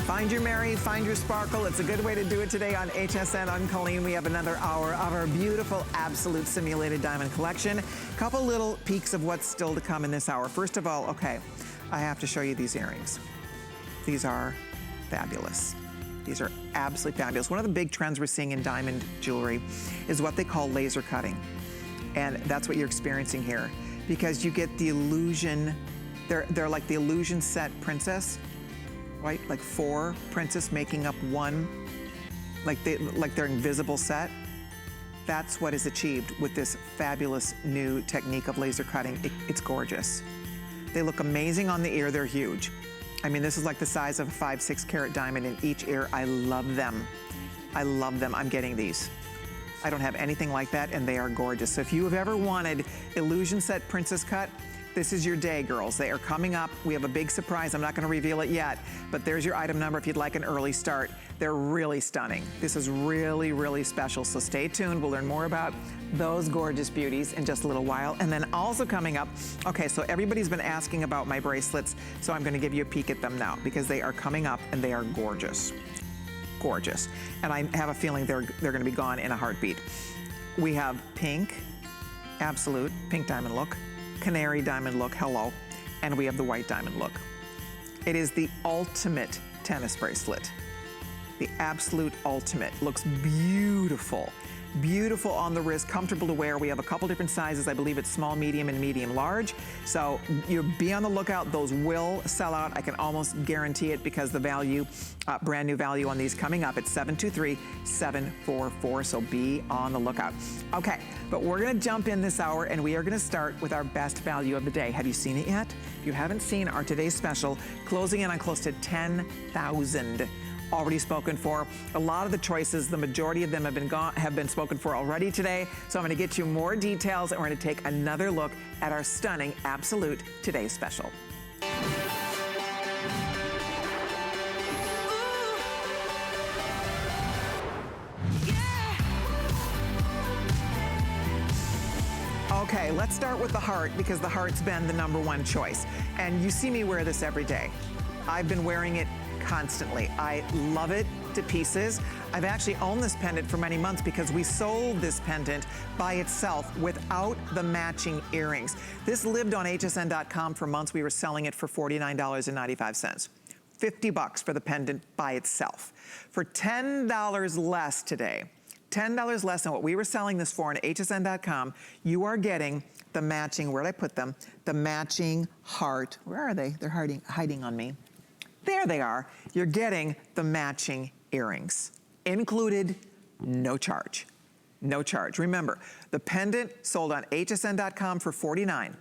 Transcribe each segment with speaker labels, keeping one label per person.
Speaker 1: Find your Mary, find your sparkle. It's a good way to do it today on HSN. I'm Colleen. We have another hour of our beautiful Absolute Simulated Diamond Collection. Couple little peeks of what's still to come in this hour. First of all, okay, I have to show you these earrings. These are fabulous. These are absolutely fabulous. One of the big trends we're seeing in diamond jewelry is what they call laser cutting. And that's what you're experiencing here, because you get the illusion, they're like the illusion set princess, right? Like 4 princess making up one, like their invisible set. That's what is achieved with this fabulous new technique of laser cutting. It's gorgeous. They look amazing on the ear, they're huge. I mean, this is like the size of a 5-6 carat diamond in each ear. I love them. I love them. I'm getting these. I don't have anything like that, and they are gorgeous. So if you have ever wanted illusion set princess cut, this is your day, girls. They are coming up. We have a big surprise. I'm not gonna reveal it yet, but there's your item number if you'd like an early start. They're really stunning. This is really, really special, so stay tuned. We'll learn more about those gorgeous beauties in just a little while. And then also coming up, okay, so everybody's been asking about my bracelets, so I'm gonna give you a peek at them now because they are coming up and they are gorgeous. Gorgeous. And I have a feeling they're gonna be gone in a heartbeat. We have pink, absolute, pink diamond look, canary diamond look, hello, and we have the white diamond look. It is the ultimate tennis bracelet. The absolute ultimate. Looks beautiful. Beautiful on the wrist, comfortable to wear. We have a couple different sizes. I believe it's small, medium, and medium large. So you be on the lookout. Those will sell out. I can almost guarantee it because the value, brand new value on these coming up at $723,744. So be on the lookout. Okay, but we're gonna jump in this hour and we are gonna start with our best value of the day. Have you seen it yet? If you haven't seen our today's special, closing in on close to 10,000. Already spoken for. A lot of the choices, the majority of them have been spoken for already today. So I'm gonna get you more details and we're gonna take another look at our stunning Absolute Today's Special. Okay, let's start with the heart because the heart's been the #1 choice. And you see me wear this every day. I've been wearing it constantly. I love it to pieces. I've actually owned this pendant for many months because we sold this pendant by itself without the matching earrings. This lived on hsn.com for months. We were selling it for $49.95. 50 bucks for the pendant by itself. For $10 less today, $10 less than what we were selling this for on hsn.com, you are getting the matching, where'd I put them? The matching heart. Where are they? They're hiding on me. There they are. You're getting the matching earrings. Included, no charge. No charge. Remember, the pendant sold on hsn.com for $49.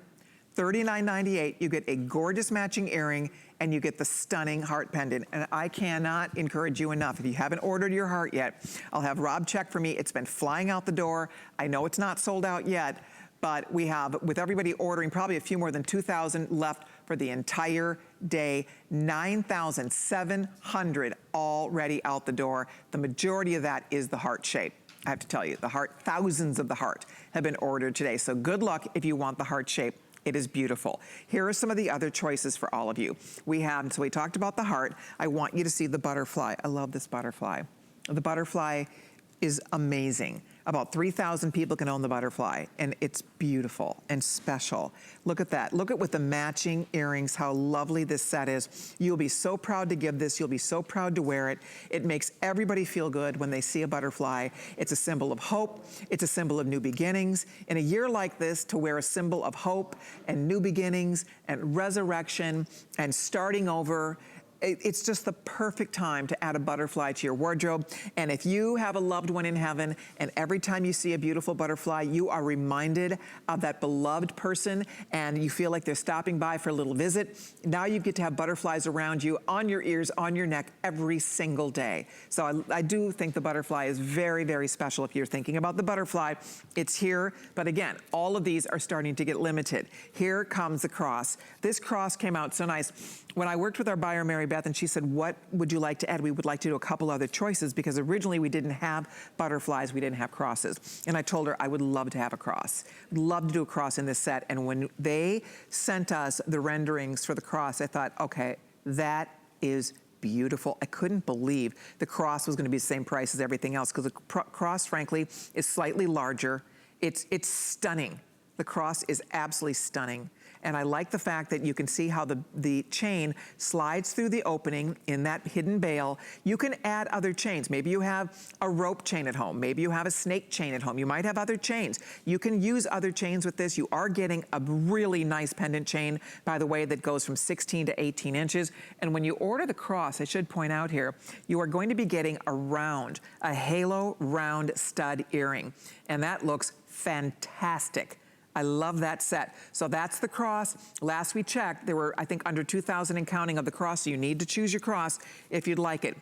Speaker 1: $39.98, you get a gorgeous matching earring and you get the stunning heart pendant. And I cannot encourage you enough. If you haven't ordered your heart yet, I'll have Rob check for me. It's been flying out the door. I know it's not sold out yet, but we have, with everybody ordering, probably a few more than 2,000 left for the entire day. 9,700 already out the door. The majority of that is the heart shape. I have to tell you, the heart, thousands of the heart have been ordered today. So good luck if you want the heart shape. It is beautiful. Here are some of the other choices for all of you. We have, so we talked about the heart. I want you to see the butterfly. I love this butterfly. The butterfly is amazing. About 3,000 people can own the butterfly, and it's beautiful and special. Look at that. Look at with the matching earrings, how lovely this set is. You'll be so proud to give this. You'll be so proud to wear it. It makes everybody feel good when they see a butterfly. It's a symbol of hope. It's a symbol of new beginnings. In a year like this, to wear a symbol of hope and new beginnings and resurrection and starting over, it's just the perfect time to add a butterfly to your wardrobe. And if you have a loved one in heaven and every time you see a beautiful butterfly, you are reminded of that beloved person and you feel like they're stopping by for a little visit, now you get to have butterflies around you, on your ears, on your neck every single day. So I do think the butterfly is very, very special. If you're thinking about the butterfly, it's here. But again, all of these are starting to get limited. Here comes the cross. This cross came out so nice. When I worked with our buyer, Mary Beth, and she said, what would you like to add? We would like to do a couple other choices because originally we didn't have butterflies, we didn't have crosses. And I told her I would love to have a cross. Love to do a cross in this set. And when they sent us the renderings for the cross, I thought, okay, that is beautiful. I couldn't believe the cross was gonna be the same price as everything else, because the cross, frankly, is slightly larger. It's stunning. The cross is absolutely stunning. And I like the fact that you can see how the chain slides through the opening in that hidden bail. You can add other chains. Maybe you have a rope chain at home. Maybe you have a snake chain at home. You might have other chains. You can use other chains with this. You are getting a really nice pendant chain, by the way, that goes from 16 to 18 inches. And when you order the cross, I should point out here, you are going to be getting a halo round stud earring. And that looks fantastic. I love that set. So that's the cross. Last we checked, there were, I think, under 2,000 and counting of the cross, so you need to choose your cross if you'd like it.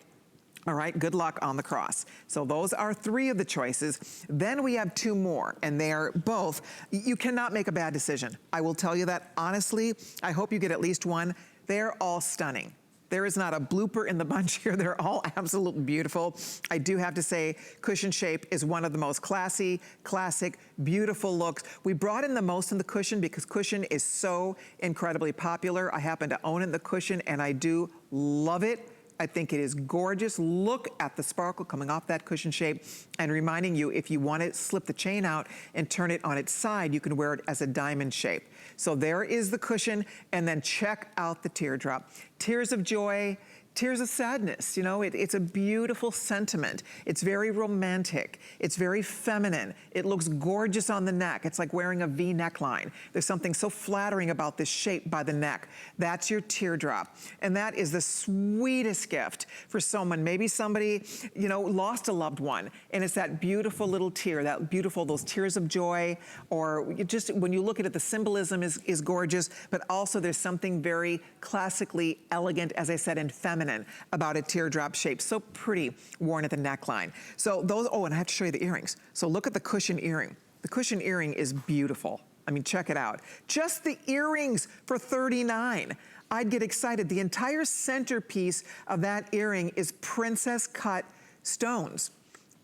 Speaker 1: All right, good luck on the cross. So those are 3 of the choices. Then we have 2 more, and they are both, you cannot make a bad decision. I will tell you that honestly. I hope you get at least one. They're all stunning. There is not a blooper in the bunch here. They're all absolutely beautiful. I do have to say, cushion shape is one of the most classy, classic, beautiful looks. We brought in the most in the cushion because cushion is so incredibly popular. I happen to own the cushion, and I do love it. I think it is gorgeous. Look at the sparkle coming off that cushion shape, and reminding you, if you want to slip the chain out and turn it on its side, you can wear it as a diamond shape. So there is the cushion, and then check out the teardrop. Tears of joy, tears of sadness. You know, it's a beautiful sentiment. It's very romantic. It's very feminine. It looks gorgeous on the neck. It's like wearing a V neckline. There's something so flattering about this shape by the neck. That's your teardrop. And that is the sweetest gift for someone. Maybe somebody, you know, lost a loved one, and it's that beautiful little tear, that beautiful, those tears of joy, or just when you look at it, the symbolism is gorgeous, but also there's something very classically elegant, as I said, and feminine about a teardrop shape. So pretty, worn at the neckline. So those, oh, and I have to show you the earrings. So look at the cushion earring. The cushion earring is beautiful. I mean, check it out. Just the earrings for $39. I'd get excited. The entire centerpiece of that earring is princess cut stones.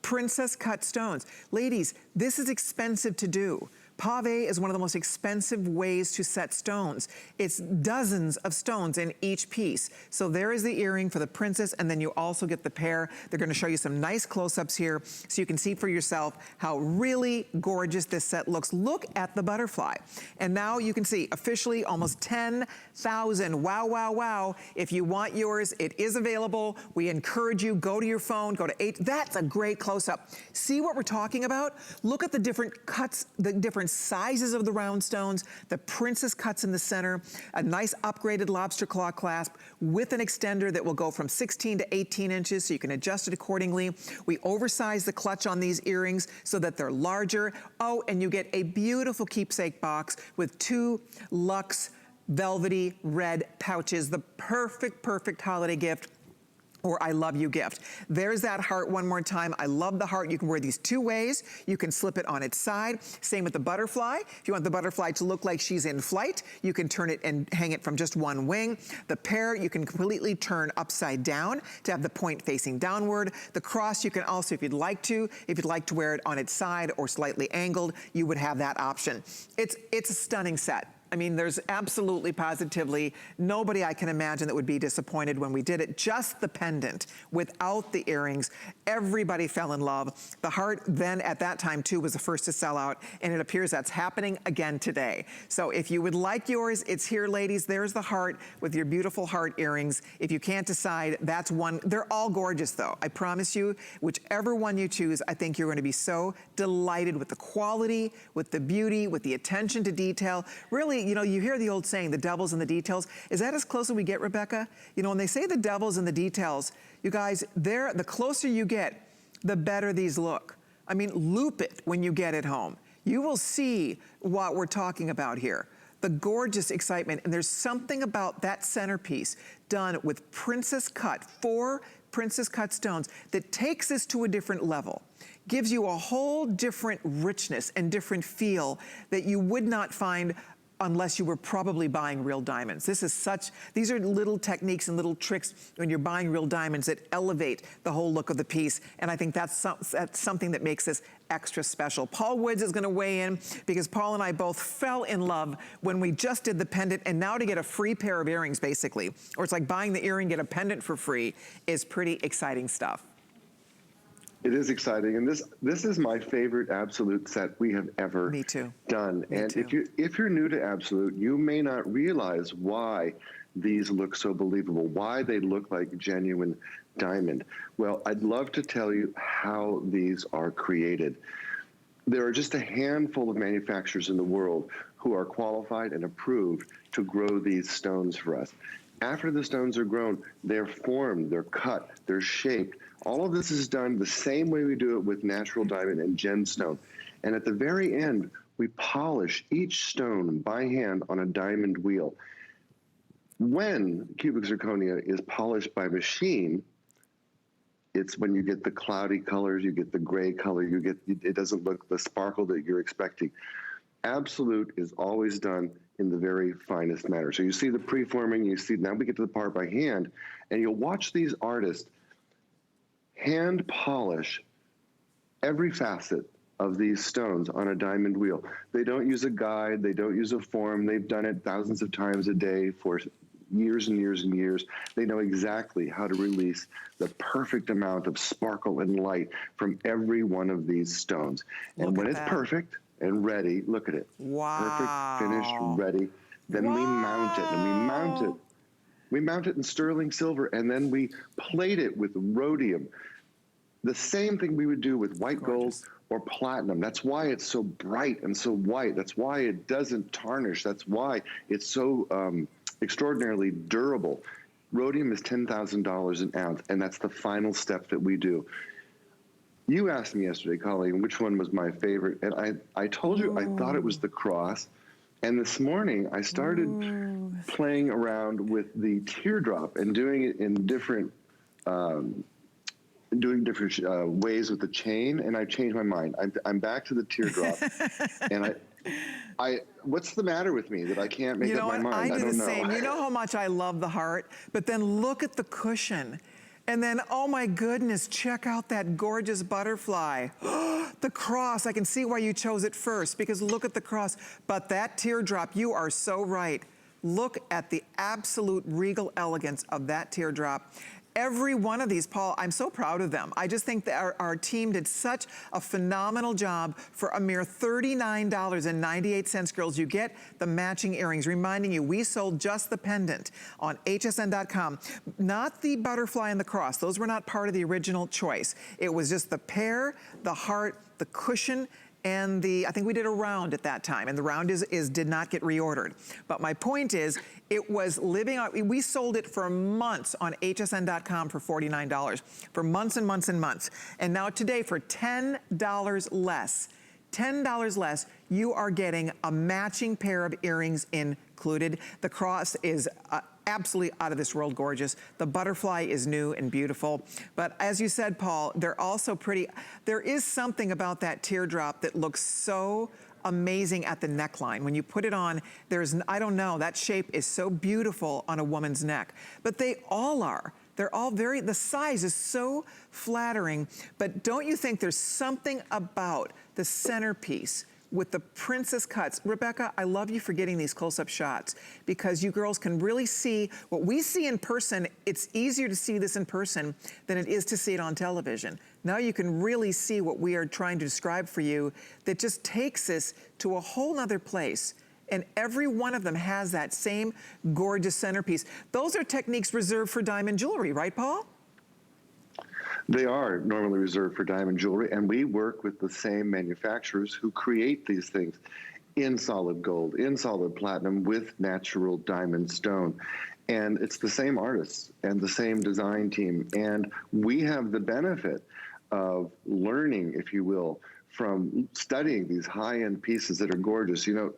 Speaker 1: Princess cut stones. Ladies, this is expensive to do. Pave is one of the most expensive ways to set stones. It's dozens of stones in each piece. So there is the earring for the princess, and then you also get the pair. They're gonna show you some nice close-ups here so you can see for yourself how really gorgeous this set looks. Look at the butterfly. And now you can see officially almost 10,000. Wow, wow, wow. If you want yours, it is available. We encourage you, go to your phone, go to 8. That's a great close-up. See what we're talking about? Look at the different cuts, the different sizes of the round stones, the princess cuts in the center, a nice upgraded lobster claw clasp with an extender that will go from 16 to 18 inches, so you can adjust it accordingly. We oversize the clutch on these earrings so that they're larger. Oh, and you get a beautiful keepsake box with 2 luxe velvety red pouches, the perfect, perfect holiday gift or I love you gift. There's that heart one more time. I love the heart. You can wear these 2 ways. You can slip it on its side. Same with the butterfly. If you want the butterfly to look like she's in flight, you can turn it and hang it from just one wing. The pear, you can completely turn upside down to have the point facing downward. The cross, you can also, if you'd like to wear it on its side or slightly angled, you would have that option. It's a stunning set. I mean, there's absolutely, positively nobody I can imagine that would be disappointed when we did it. Just the pendant without the earrings. Everybody fell in love. The heart then at that time too was the first to sell out, and it appears that's happening again today. So if you would like yours, it's here, ladies. There's the heart with your beautiful heart earrings. If you can't decide, that's one. They're all gorgeous though. I promise you, whichever one you choose, I think you're gonna be so delighted with the quality, with the beauty, with the attention to detail. Really, you know, you hear the old saying, the devil's in the details. Is that as close as we get, Rebecca? You know, when they say the devil's in the details, you guys, the closer you get, the better these look. I mean, loop it when you get it home. You will see what we're talking about here. The gorgeous excitement, and there's something about that centerpiece done with princess cut, 4 princess cut stones that takes this to a different level. Gives you a whole different richness and different feel that you would not find unless you were probably buying real diamonds. These are little techniques and little tricks when you're buying real diamonds that elevate the whole look of the piece. And I think that's something that makes this extra special. Paul Woods is gonna weigh in because Paul and I both fell in love when we just did the pendant, and now to get a free pair of earrings basically, or it's like buying the earring, get a pendant for free, is pretty exciting stuff.
Speaker 2: It is exciting, and this is my favorite Absolute set we have ever done. And if you're new to Absolute, you may not realize why these look so believable, why they look like genuine diamond. Well, I'd love to tell you how these are created. There are just a handful of manufacturers in the world who are qualified and approved to grow these stones for us. After the stones are grown, they're formed, they're cut, they're shaped. All of this is done the same way we do it with natural diamond and gemstone. And at the very end, we polish each stone by hand on a diamond wheel. When cubic zirconia is polished by machine, it's when you get the cloudy colors, you get the gray color, it doesn't look the sparkle that you're expecting. Absolute is always done in the very finest manner. So you see the preforming, now we get to the part by hand, and you'll watch these artists hand polish every facet of these stones on a diamond wheel. They don't use a guide, they don't use a form, they've done it thousands of times a day for years and years and years. They know exactly how to release the perfect amount of sparkle and light from every one of these stones. And when it's perfect and ready, look at it.
Speaker 1: Wow.
Speaker 2: Perfect, finished, ready. Then we mount it, and we mount it in sterling silver, and then we plate it with rhodium. The same thing we would do with white gold or platinum. That's why it's so bright and so white. That's why it doesn't tarnish. That's why it's so extraordinarily durable. Rhodium is $10,000 an ounce, and that's the final step that we do. You asked me yesterday, Colleen, which one was my favorite, and I told you I thought it was the cross. And this morning, I started playing around with the teardrop and doing it in different ways with the chain, and I changed my mind. I'm back to the teardrop, and what's the matter with me that I can't make up my mind?
Speaker 1: I do the same. You know how much I love the heart, but then look at the cushion. And then, oh my goodness, check out that gorgeous butterfly. The cross, I can see why you chose it first, because look at the cross. But that teardrop, you are so right. Look at the absolute regal elegance of that teardrop. Every one of these, Paul, I'm so proud of them. I just think that our team did such a phenomenal job. For a mere $39.98, girls, you get the matching earrings. Reminding you, we sold just the pendant on hsn.com. Not the butterfly and the cross. Those were not part of the original choice. It was just the pear, the heart, the cushion, and I think we did a round at that time, and the round did not get reordered. But my point is, it was living out, we sold it for months on hsn.com for $49, for months and months and months. And now today, for $10 less, you are getting a matching pair of earrings included. The cross is absolutely out of this world gorgeous. The butterfly is new and beautiful. But as you said, Paul, they're also pretty. There is something about that teardrop that looks so amazing at the neckline. When you put it on, I don't know, that shape is so beautiful on a woman's neck. But they all are. They're all the size is so flattering. But don't you think there's something about the centerpiece with the princess cuts? Rebecca, I love you for getting these close-up shots, because you girls can really see what we see in person. It's easier to see this in person than it is to see it on television. Now you can really see what we are trying to describe for you, that just takes this to a whole nother place. And every one of them has that same gorgeous centerpiece. Those are techniques reserved for diamond jewelry, right, Paul?
Speaker 2: They are normally reserved for diamond jewelry, and we work with the same manufacturers who create these things in solid gold, in solid platinum, with natural diamond stone. And it's the same artists and the same design team. And we have the benefit of learning, if you will, from studying these high-end pieces that are gorgeous. You know,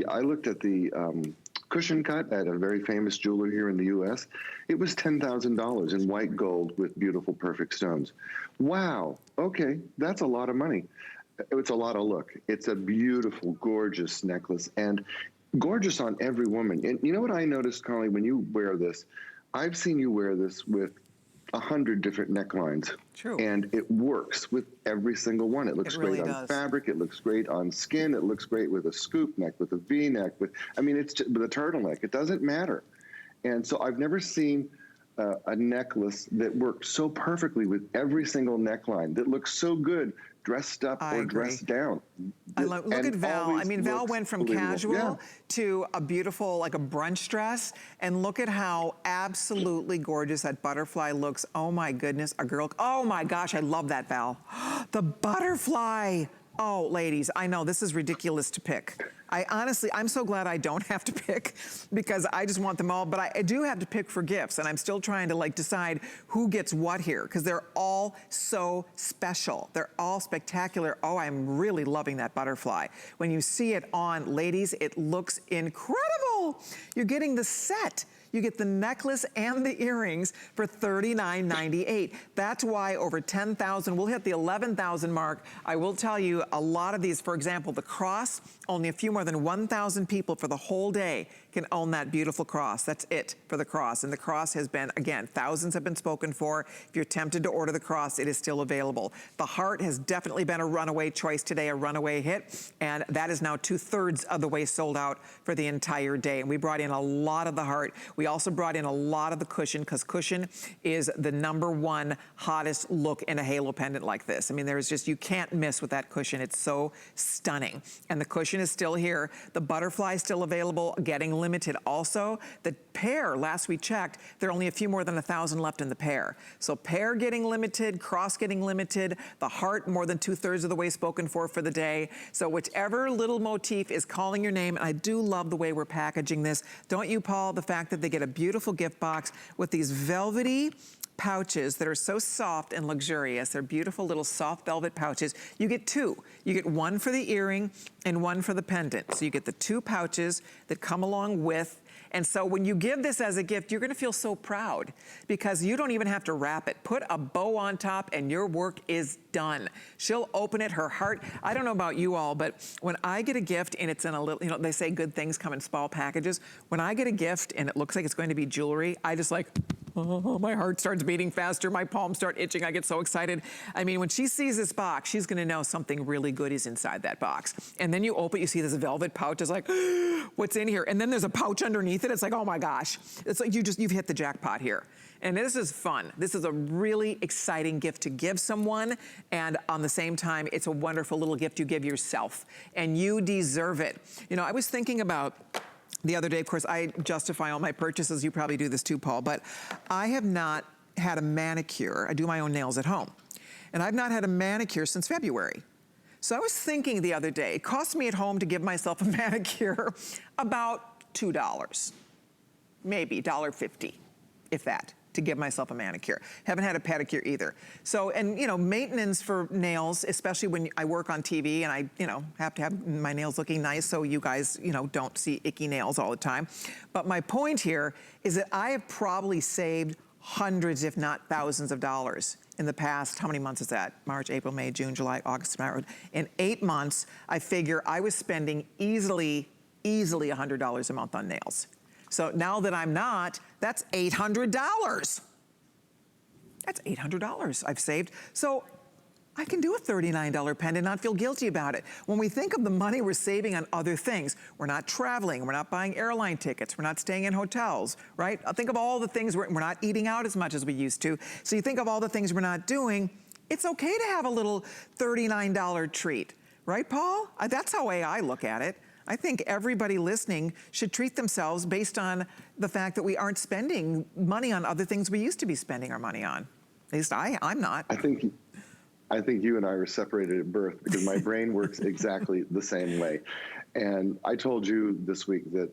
Speaker 2: I looked at the cushion cut at a very famous jeweler here in the U.S. It was $10,000 in white gold with beautiful, perfect stones. Wow. Okay, that's a lot of money. it's a lot of look. It's a beautiful, gorgeous necklace, and gorgeous on every woman. And you know what I noticed, Colleen, when you wear this? I've seen you wear this with 100 different necklines.
Speaker 1: True.
Speaker 2: And it works with every single one. It looks great on fabric. It looks great on skin. It looks great with a scoop neck, with a V-neck. I mean, it's just, with a turtleneck. It doesn't matter. And so I've never seen a necklace that works so perfectly with every single neckline, that looks so good dressed up or dressed down.
Speaker 1: Look at Val. I mean, Val went from casual to a beautiful, like a brunch dress. And look at how absolutely gorgeous that butterfly looks. Oh my goodness, a girl. Oh my gosh, I love that, Val. The butterfly. Oh, ladies, I know this is ridiculous to pick. I'm so glad I don't have to pick, because I just want them all, but I do have to pick for gifts, and I'm still trying to like decide who gets what here, because they're all so special. They're all spectacular. Oh, I'm really loving that butterfly. When you see it on, ladies, it looks incredible. You're getting the set. You get the necklace and the earrings for $39.98. That's why over 10,000, we'll hit the 11,000 mark. I will tell you, a lot of these, for example, the cross, only a few more than 1,000 people for the whole day can own that beautiful cross. That's it for the cross. And the cross has been, again, thousands have been spoken for. If you're tempted to order the cross, it is still available. The heart has definitely been a runaway choice today, a runaway hit. And that is now 2/3 of the way sold out for the entire day. And we brought in a lot of the heart. We also brought in a lot of the cushion, because cushion is the #1 hottest look in a halo pendant like this. I mean, there's just, you can't miss with that cushion. It's so stunning. And the cushion is still here. The butterfly is still available, getting limited also. The pair, last we checked, there are only a few more than 1,000 left in the pair. So pair getting limited, cross getting limited, the heart more than 2/3 of the way spoken for the day. So whichever little motif is calling your name, and I do love the way we're packaging this. Don't you, Paul? The fact that they get a beautiful gift box with these velvety pouches that are so soft and luxurious. They're beautiful little soft velvet pouches. You get two. You get one for the earring and one for the pendant. So you get the two pouches that come along with. And so when you give this as a gift, you're gonna feel so proud, because you don't even have to wrap it. Put a bow on top and your work is done. She'll open it, her heart. I don't know about you all, but when I get a gift and it's in a little, you know, they say good things come in small packages. When I get a gift and it looks like it's going to be jewelry, I just like, oh, my heart starts beating faster, my palms start itching, I get so excited. I mean, when she sees this box, she's gonna know something really good is inside that box. And then you open it, you see this velvet pouch, it's like, what's in here? And then there's a pouch underneath it, it's like, oh my gosh. It's like you've hit the jackpot here. And this is fun. This is a really exciting gift to give someone, and on the same time, it's a wonderful little gift you give yourself, and you deserve it. You know, I was thinking about, the other day, of course, I justify all my purchases. You probably do this too, Paul, but I have not had a manicure. I do my own nails at home. And I've not had a manicure since February. So I was thinking the other day, it cost me at home to give myself a manicure about $2, maybe $1.50, if that, to give myself a manicure. Haven't had a pedicure either. So, and you know, maintenance for nails, especially when I work on TV and I, you know, have to have my nails looking nice so you guys, you know, don't see icky nails all the time. But my point here is that I have probably saved hundreds, if not thousands of dollars in the past, how many months is that? March, April, May, June, July, August, September. In 8 months, I figure I was spending easily $100 a month on nails. So now that I'm not, that's $800. That's $800 I've saved. So I can do a $39 pendant and not feel guilty about it. When we think of the money we're saving on other things, we're not traveling, we're not buying airline tickets, we're not staying in hotels, right? Think of all the things, we're not eating out as much as we used to. So you think of all the things we're not doing, it's okay to have a little $39 treat, right, Paul? That's how I look at it. I think everybody listening should treat themselves based on the fact that we aren't spending money on other things we used to be spending our money on. At least I'm not.
Speaker 2: I think you and I were separated at birth, because my brain works exactly the same way. And I told you this week that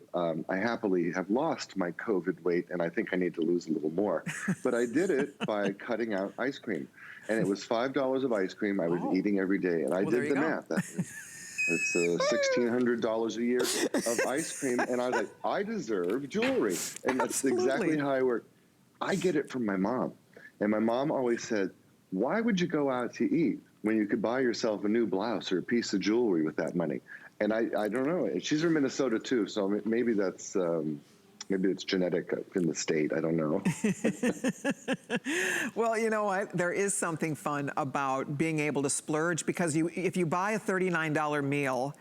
Speaker 2: I happily have lost my COVID weight, and I think I need to lose a little more. But I did it by cutting out ice cream. And it was $5 of ice cream I was eating every day. And I did the math. It's $1,600 a year of ice cream. And I was like, I deserve jewelry. And that's exactly how I work. I get it from my mom. And my mom always said, why would you go out to eat when you could buy yourself a new blouse or a piece of jewelry with that money. And I don't know. She's from Minnesota too, so maybe that's maybe it's genetic in the state. I don't know.
Speaker 1: Well, you know what? There is something fun about being able to splurge, because if you buy a $39 meal,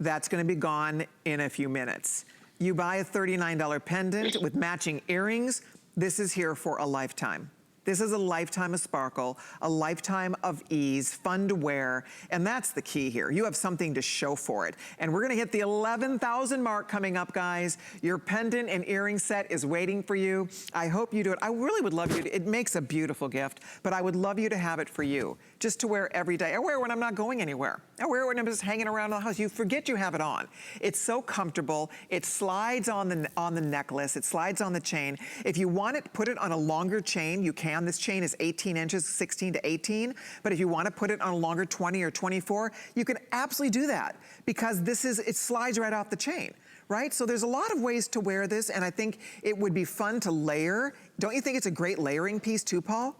Speaker 1: that's going to be gone in a few minutes. You buy a $39 pendant with matching earrings, this is here for a lifetime. This is a lifetime of sparkle, a lifetime of ease, fun to wear, and that's the key here. You have something to show for it. And we're gonna hit the 11,000 mark coming up, guys. Your pendant and earring set is waiting for you. I hope you do it. I really would love you to, it makes a beautiful gift, but I would love you to have it for you, just to wear every day. I wear it when I'm not going anywhere. I wear it when I'm just hanging around the house. You forget you have it on. It's so comfortable. It slides on the necklace. It slides on the chain. If you want it, put it on a longer chain, you can. This chain is 18 inches, 16 to 18. But if you want to put it on a longer 20 or 24, you can absolutely do that, because it slides right off the chain, right? So there's a lot of ways to wear this, and I think it would be fun to layer. Don't you think it's a great layering piece too, Paul?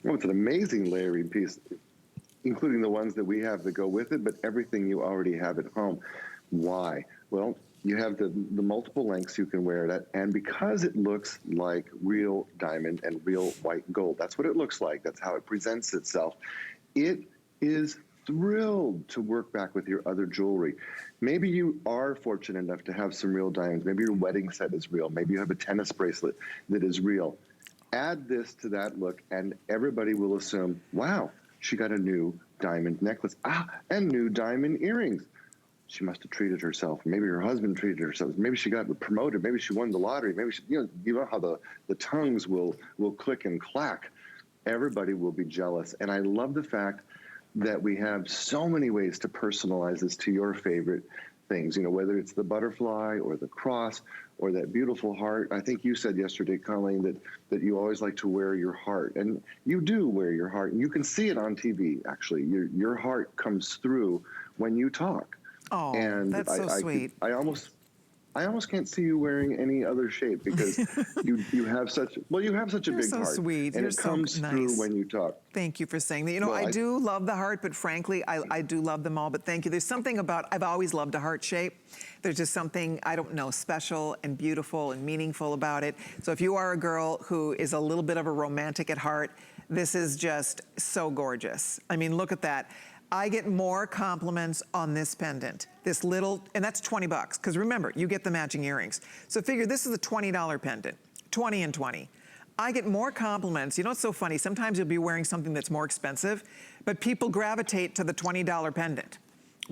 Speaker 2: Oh, it's an amazing layering piece, including the ones that we have that go with it, but everything you already have at home. Why? Well, you have the multiple lengths you can wear it at, and because it looks like real diamond and real white gold, that's what it looks like, that's how it presents itself, it is thrilled to work back with your other jewelry. Maybe you are fortunate enough to have some real diamonds. Maybe your wedding set is real. Maybe you have a tennis bracelet that is real. Add this to that look, and everybody will assume, wow, she got a new diamond necklace. And new diamond earrings. She must have treated herself. Maybe her husband treated herself. Maybe she got promoted. Maybe she won the lottery. Maybe she, you know how the tongues will click and clack. Everybody will be jealous. And I love the fact that we have so many ways to personalize this to your favorite things, you know, whether it's the butterfly or the cross or that beautiful heart. I think you said yesterday, Colleen, that you always like to wear your heart, and you do wear your heart, and you can see it on TV, actually. Your heart comes through when you talk.
Speaker 1: Oh, and that's so sweet.
Speaker 2: I almost can't see you wearing any other shape, because you have such a big heart.
Speaker 1: You're so sweet.
Speaker 2: And it comes through when you talk.
Speaker 1: Thank you for saying that. You know, I do love the heart, but frankly, I do love them all, but thank you. There's something about, I've always loved a heart shape. There's just something, I don't know, special and beautiful and meaningful about it. So if you are a girl who is a little bit of a romantic at heart, this is just so gorgeous. I mean, look at that. I get more compliments on this pendant, this little, and that's 20 bucks, because remember, you get the matching earrings. So figure this is a $20 pendant, 20 and 20. I get more compliments. You know, it's so funny, sometimes you'll be wearing something that's more expensive, but people gravitate to the $20 pendant,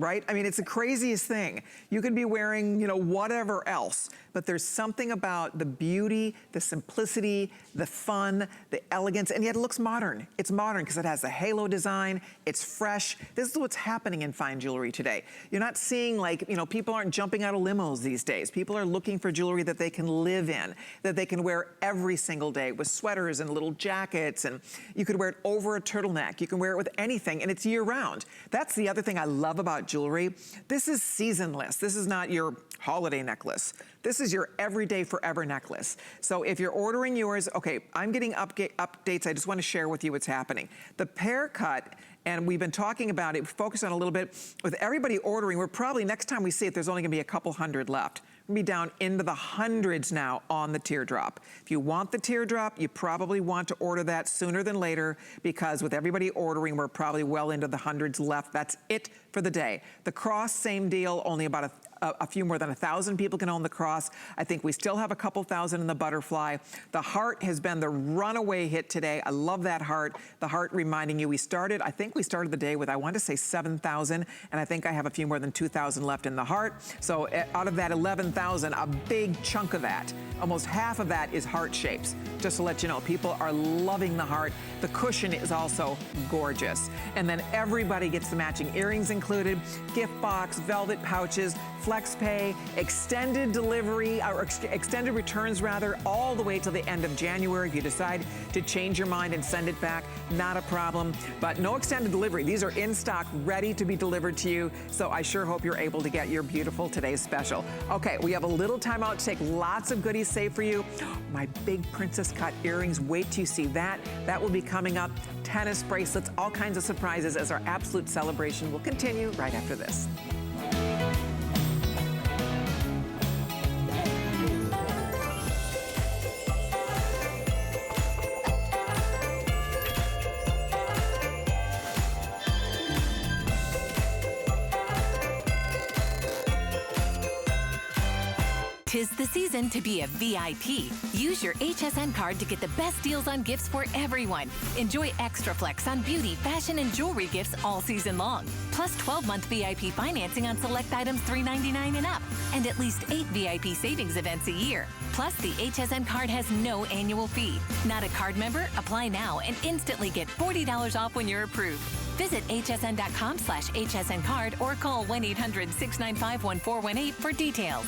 Speaker 1: right? I mean, it's the craziest thing. You could be wearing, you know, whatever else, but there's something about the beauty, the simplicity, the fun, the elegance, and yet it looks modern. It's modern because it has a halo design, it's fresh. This is what's happening in fine jewelry today. You're not seeing, like, you know, people aren't jumping out of limos these days. People are looking for jewelry that they can live in, that they can wear every single day with sweaters and little jackets, and you could wear it over a turtleneck. You can wear it with anything, and it's year round. That's the other thing I love about jewelry. This is seasonless. This is not your holiday necklace. This is your everyday forever necklace. So if you're ordering yours, okay, I'm getting updates. I just want to share with you what's happening. The pear cut, and we've been talking about it, focus on a little bit. With everybody ordering, we're probably, next time we see it, there's only gonna be a couple hundred left. We're gonna be down into the hundreds now on the teardrop. If you want the teardrop, you probably want to order that sooner than later, because with everybody ordering, we're probably well into the hundreds left. That's it for the day. The cross, same deal, only about a few more than 1,000 people can own the cross. I think we still have a couple thousand in the butterfly. The heart has been the runaway hit today. I love that heart. The heart reminding you, I think we started the day with, I want to say 7,000, and I think I have a few more than 2,000 left in the heart. So out of that 11,000, a big chunk of that, almost half of that is heart shapes. Just to let you know, people are loving the heart. The cushion is also gorgeous. And then everybody gets the matching earrings included. included, gift box, velvet pouches, flex pay, extended delivery, or extended returns rather, all the way till the end of January. If you decide to change your mind and send it back, not a problem, but no extended delivery. These are in stock, ready to be delivered to you. So I sure hope you're able to get your beautiful today's special. Okay, we have a little time out to take lots of goodies saved for you. My big princess cut earrings, wait till you see that. That will be coming up. Tennis bracelets, all kinds of surprises as our absolute celebration will continue right after this.
Speaker 3: Tis the season to be a VIP. Use your HSN card to get the best deals on gifts for everyone. Enjoy extra flex on beauty, fashion, and jewelry gifts all season long. Plus 12-month VIP financing on select items $3.99 and up. And at least 8 VIP savings events a year. Plus, the HSN card has no annual fee. Not a card member? Apply now and instantly get $40 off when you're approved. Visit hsn.com/HSN card or call 1-800-695-1418 for details.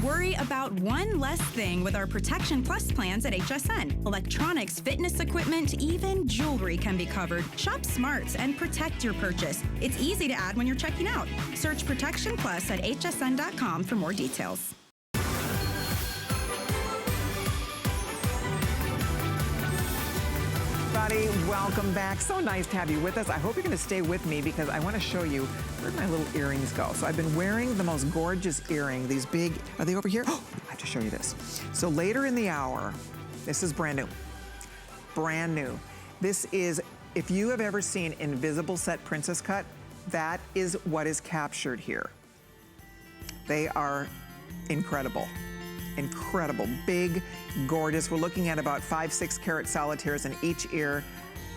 Speaker 4: Worry about one less thing with our Protection Plus plans at HSN. Electronics, fitness equipment, even jewelry can be covered. Shop smart and protect your purchase. It's easy to add when you're checking out. Search Protection Plus at hsn.com for more details.
Speaker 1: Welcome back. So nice to have you with us. I hope you're going to stay with me because I want to show you where my little earrings go. So I've been wearing the most gorgeous earring, these big, are they over here? Oh, I have to show you this. So later in the hour, this is brand new. Brand new. This is, if you have ever seen Invisible Set Princess Cut, that is what is captured here. They are incredible. Incredible, big, gorgeous. We're looking at about 5-6 carat solitaires in each ear.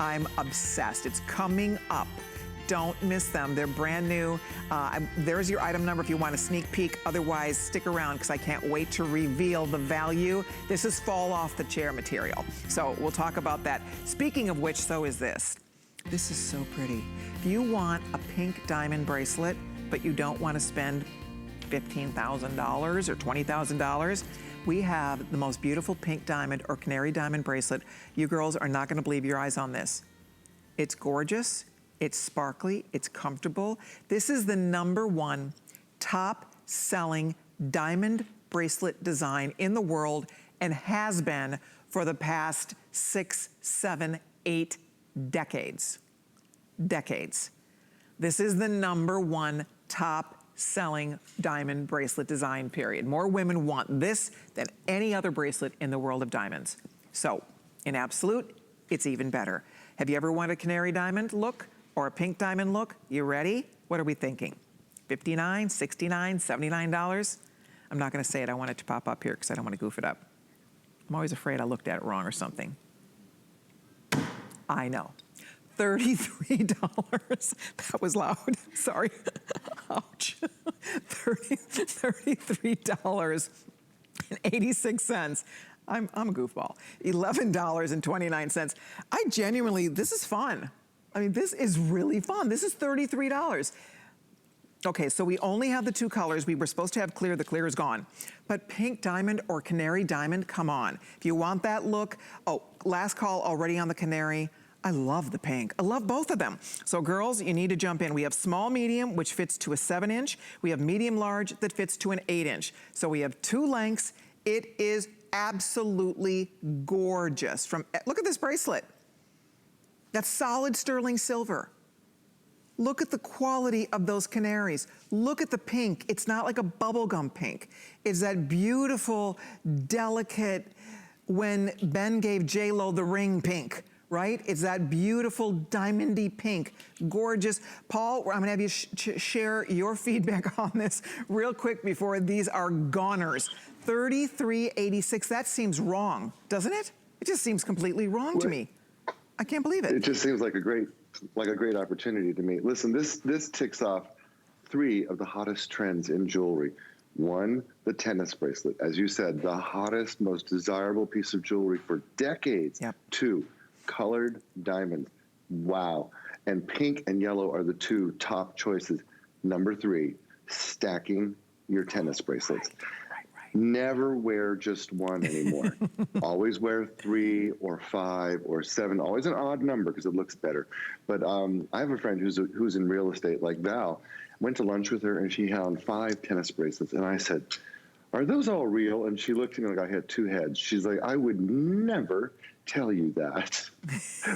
Speaker 1: I'm obsessed. It's coming up. Don't miss them. They're brand new. There's your item number if you want a sneak peek. Otherwise, stick around because I can't wait to reveal the value. This is fall off the chair material. So we'll talk about that. Speaking of which, so is this. This is so pretty. If you want a pink diamond bracelet, but you don't want to spend $15,000 or $20,000, we have the most beautiful pink diamond or canary diamond bracelet. You girls are not going to believe your eyes on this. It's gorgeous, it's sparkly, it's comfortable. This is the #1 top selling diamond bracelet design in the world and has been for the past 6, 7, 8 decades. Decades. This is the #1 top selling diamond bracelet design, period. More women want this than any other bracelet in the world of diamonds. So, in absolute, it's even better. Have you ever wanted a canary diamond look or a pink diamond look? You ready? What are we thinking? $59, $69, $79? I'm not gonna say it, I want it to pop up here because I don't wanna goof it up. I'm always afraid I looked at it wrong or something. I know. $33. That was loud. Sorry. Ouch. $33.86. I'm a goofball. $11.29. I genuinely, this is fun. I mean, this is really fun. This is $33. Okay, so we only have the 2 colors. We were supposed to have clear, the clear is gone. But pink diamond or canary diamond, come on. If you want that look, oh, last call already on the canary. I love the pink. I love both of them. So girls, you need to jump in. We have small medium, which fits to a 7-inch. We have medium large that fits to an 8-inch. So we have 2 lengths. It is absolutely gorgeous. Look at this bracelet. That's solid sterling silver. Look at the quality of those canaries. Look at the pink. It's not like a bubblegum pink. It's that beautiful, delicate, when Ben gave J-Lo the ring pink, right? It's that beautiful diamondy pink, gorgeous. Paul, I'm gonna have you share your feedback on this real quick before these are goners. $33.86, that seems wrong, doesn't it? It just seems completely wrong to me. I can't believe it.
Speaker 2: It just seems like a great opportunity to me. Listen, this ticks off 3 of the hottest trends in jewelry. 1, the tennis bracelet. As you said, the hottest, most desirable piece of jewelry for decades. Yep. 2, colored diamonds. wow. And pink and yellow are the two top choices. Number 3, stacking your tennis bracelets. Never wear just one anymore. Always wear 3 or 5 or 7, always an odd number because it looks better. But I have a friend who's in real estate like Val. Went to lunch with her and she had 5 tennis bracelets. And I said, are those all real? And she looked at me like I had 2 heads. She's like, I would never tell you that.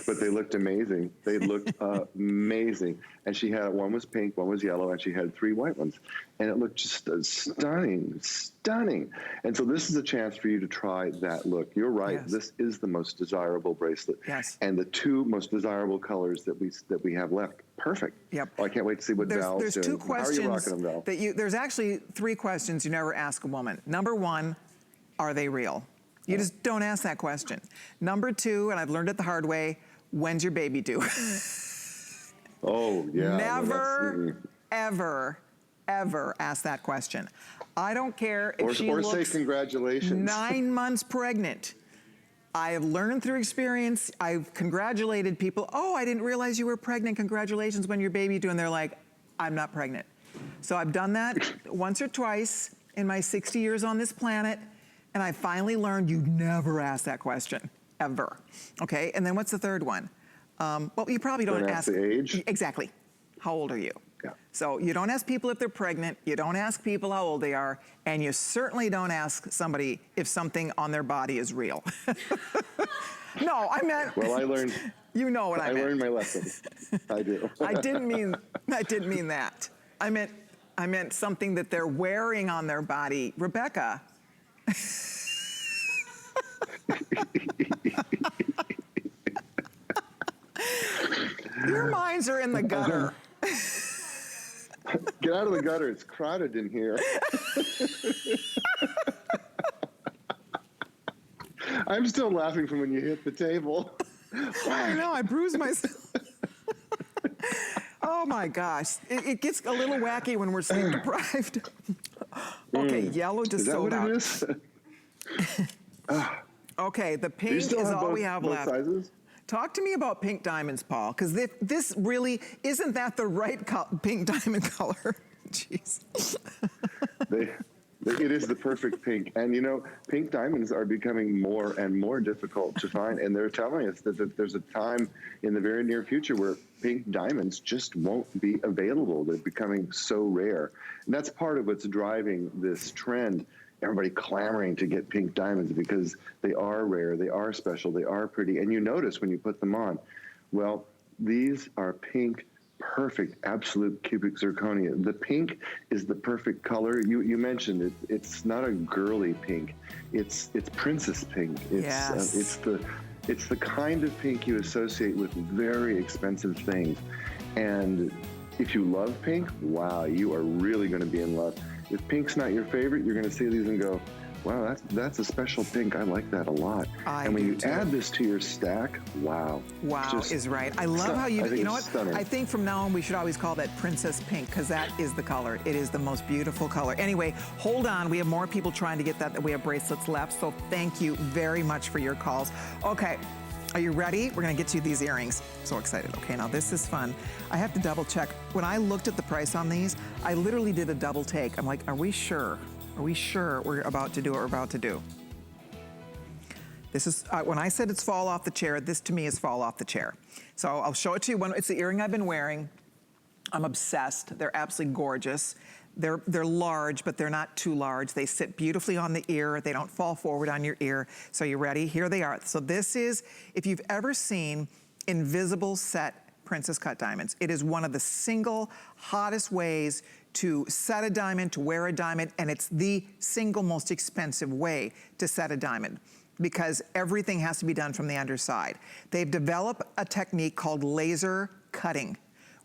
Speaker 2: But they looked amazing. They looked amazing. And she had, one was pink, one was yellow, and she had 3 white ones. And it looked just stunning, stunning. And so this is a chance for you to try that look. You're right. Yes. This is the most desirable bracelet.
Speaker 1: Yes.
Speaker 2: And the 2 most desirable colors that we have left. Perfect.
Speaker 1: Yep.
Speaker 2: Oh, I can't wait to see what Val's doing.
Speaker 1: There's 2 questions.
Speaker 2: How are you rocking them, Val?
Speaker 1: There's actually 3 questions you never ask a woman. Number 1, are they real? You just don't ask that question. Number 2, and I've learned it the hard way, when's your baby due?
Speaker 2: Oh, yeah.
Speaker 1: Never, ever, ever ask that question. I don't care if she looks
Speaker 2: say congratulations.
Speaker 1: 9 months pregnant. I have learned through experience. I've congratulated people. Oh, I didn't realize you were pregnant. Congratulations, when your baby due? And they're like, I'm not pregnant. So I've done that once or twice in my 60 years on this planet. And I finally learned you never ask that question, ever. Okay, and then what's the 3rd one? Well, you probably don't ask
Speaker 2: the age.
Speaker 1: Exactly. How old are you?
Speaker 2: Yeah.
Speaker 1: So you don't ask people if they're pregnant, you don't ask people how old they are, and you certainly don't ask somebody if something on their body is real. No, I meant.
Speaker 2: Well, I learned.
Speaker 1: You know what I meant.
Speaker 2: I learned my lesson. I do.
Speaker 1: I didn't mean that. I meant something that they're wearing on their body. Rebecca. Your minds are in the gutter.
Speaker 2: Get out of the gutter. It's crowded in here. I'm still laughing from when you hit the table.
Speaker 1: I know, I bruised myself. Oh my gosh. It gets a little wacky when we're sleep deprived. Okay, yellow just sold out.
Speaker 2: Is that what it is?
Speaker 1: Okay, the pink is all we have left.
Speaker 2: Sizes?
Speaker 1: Talk to me about pink diamonds, Paul, because this really, isn't that the right pink diamond color? Jeez.
Speaker 2: It is the perfect pink. And you know, pink diamonds are becoming more and more difficult to find. And they're telling us that there's a time in the very near future where pink diamonds just won't be available. They're becoming so rare. And that's part of what's driving this trend. Everybody clamoring to get pink diamonds because they are rare, they are special, they are pretty. And you notice when you put them on, well, these are pink, perfect, absolute cubic zirconia. The pink is the perfect color. You mentioned it. It's not a girly pink. It's princess pink.
Speaker 1: Yes.
Speaker 2: It's the kind of pink you associate with very expensive things. And if you love pink, wow, you are really going to be in love. If pink's not your favorite, you're going to see these and go, wow, that's a special pink. I like that a lot. And when you add this to your stack, wow.
Speaker 1: Wow is right. I love how you know what? Stunning. I think from now on we should always call that princess pink because that is the color. It is the most beautiful color. Anyway, hold on. We have more people trying to get that. We have bracelets left. So thank you very much for your calls. Okay. Are you ready? We're gonna get you these earrings. So excited. Okay, now this is fun. I have to double check. When I looked at the price on these, I literally did a double take. I'm like, are we sure? Are we sure we're about to do what we're about to do? This is, when I said it's fall off the chair, this to me is fall off the chair. So I'll show it to you. It's the earring I've been wearing. I'm obsessed. They're absolutely gorgeous. They're large, but they're not too large. They sit beautifully on the ear. They don't fall forward on your ear. So you ready? Here they are. So this is, if you've ever seen invisible set princess cut diamonds, it is one of the single hottest ways to set a diamond, to wear a diamond, and it's the single most expensive way to set a diamond because everything has to be done from the underside. They've developed a technique called laser cutting,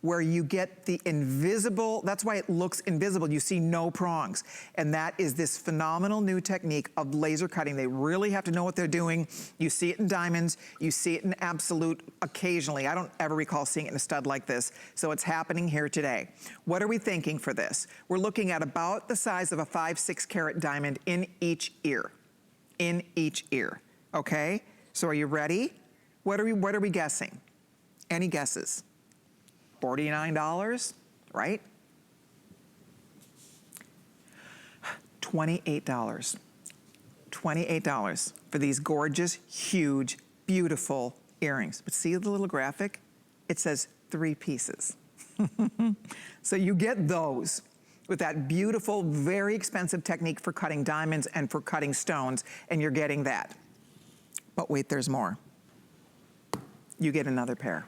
Speaker 1: where you get the invisible, that's why it looks invisible. You see no prongs. And that is this phenomenal new technique of laser cutting. They really have to know what they're doing. You see it in diamonds, you see it in absolute occasionally. I don't ever recall seeing it in a stud like this. So it's happening here today. What are we thinking for this? We're looking at about the size of a 5-6 carat diamond in each ear. In each ear, okay? So are you ready? What are we guessing? Any guesses? $49, right? $28. $28 for these gorgeous, huge, beautiful earrings. But see the little graphic? It says 3 pieces. So you get those with that beautiful, very expensive technique for cutting diamonds and for cutting stones, and you're getting that. But wait, there's more. You get another pair.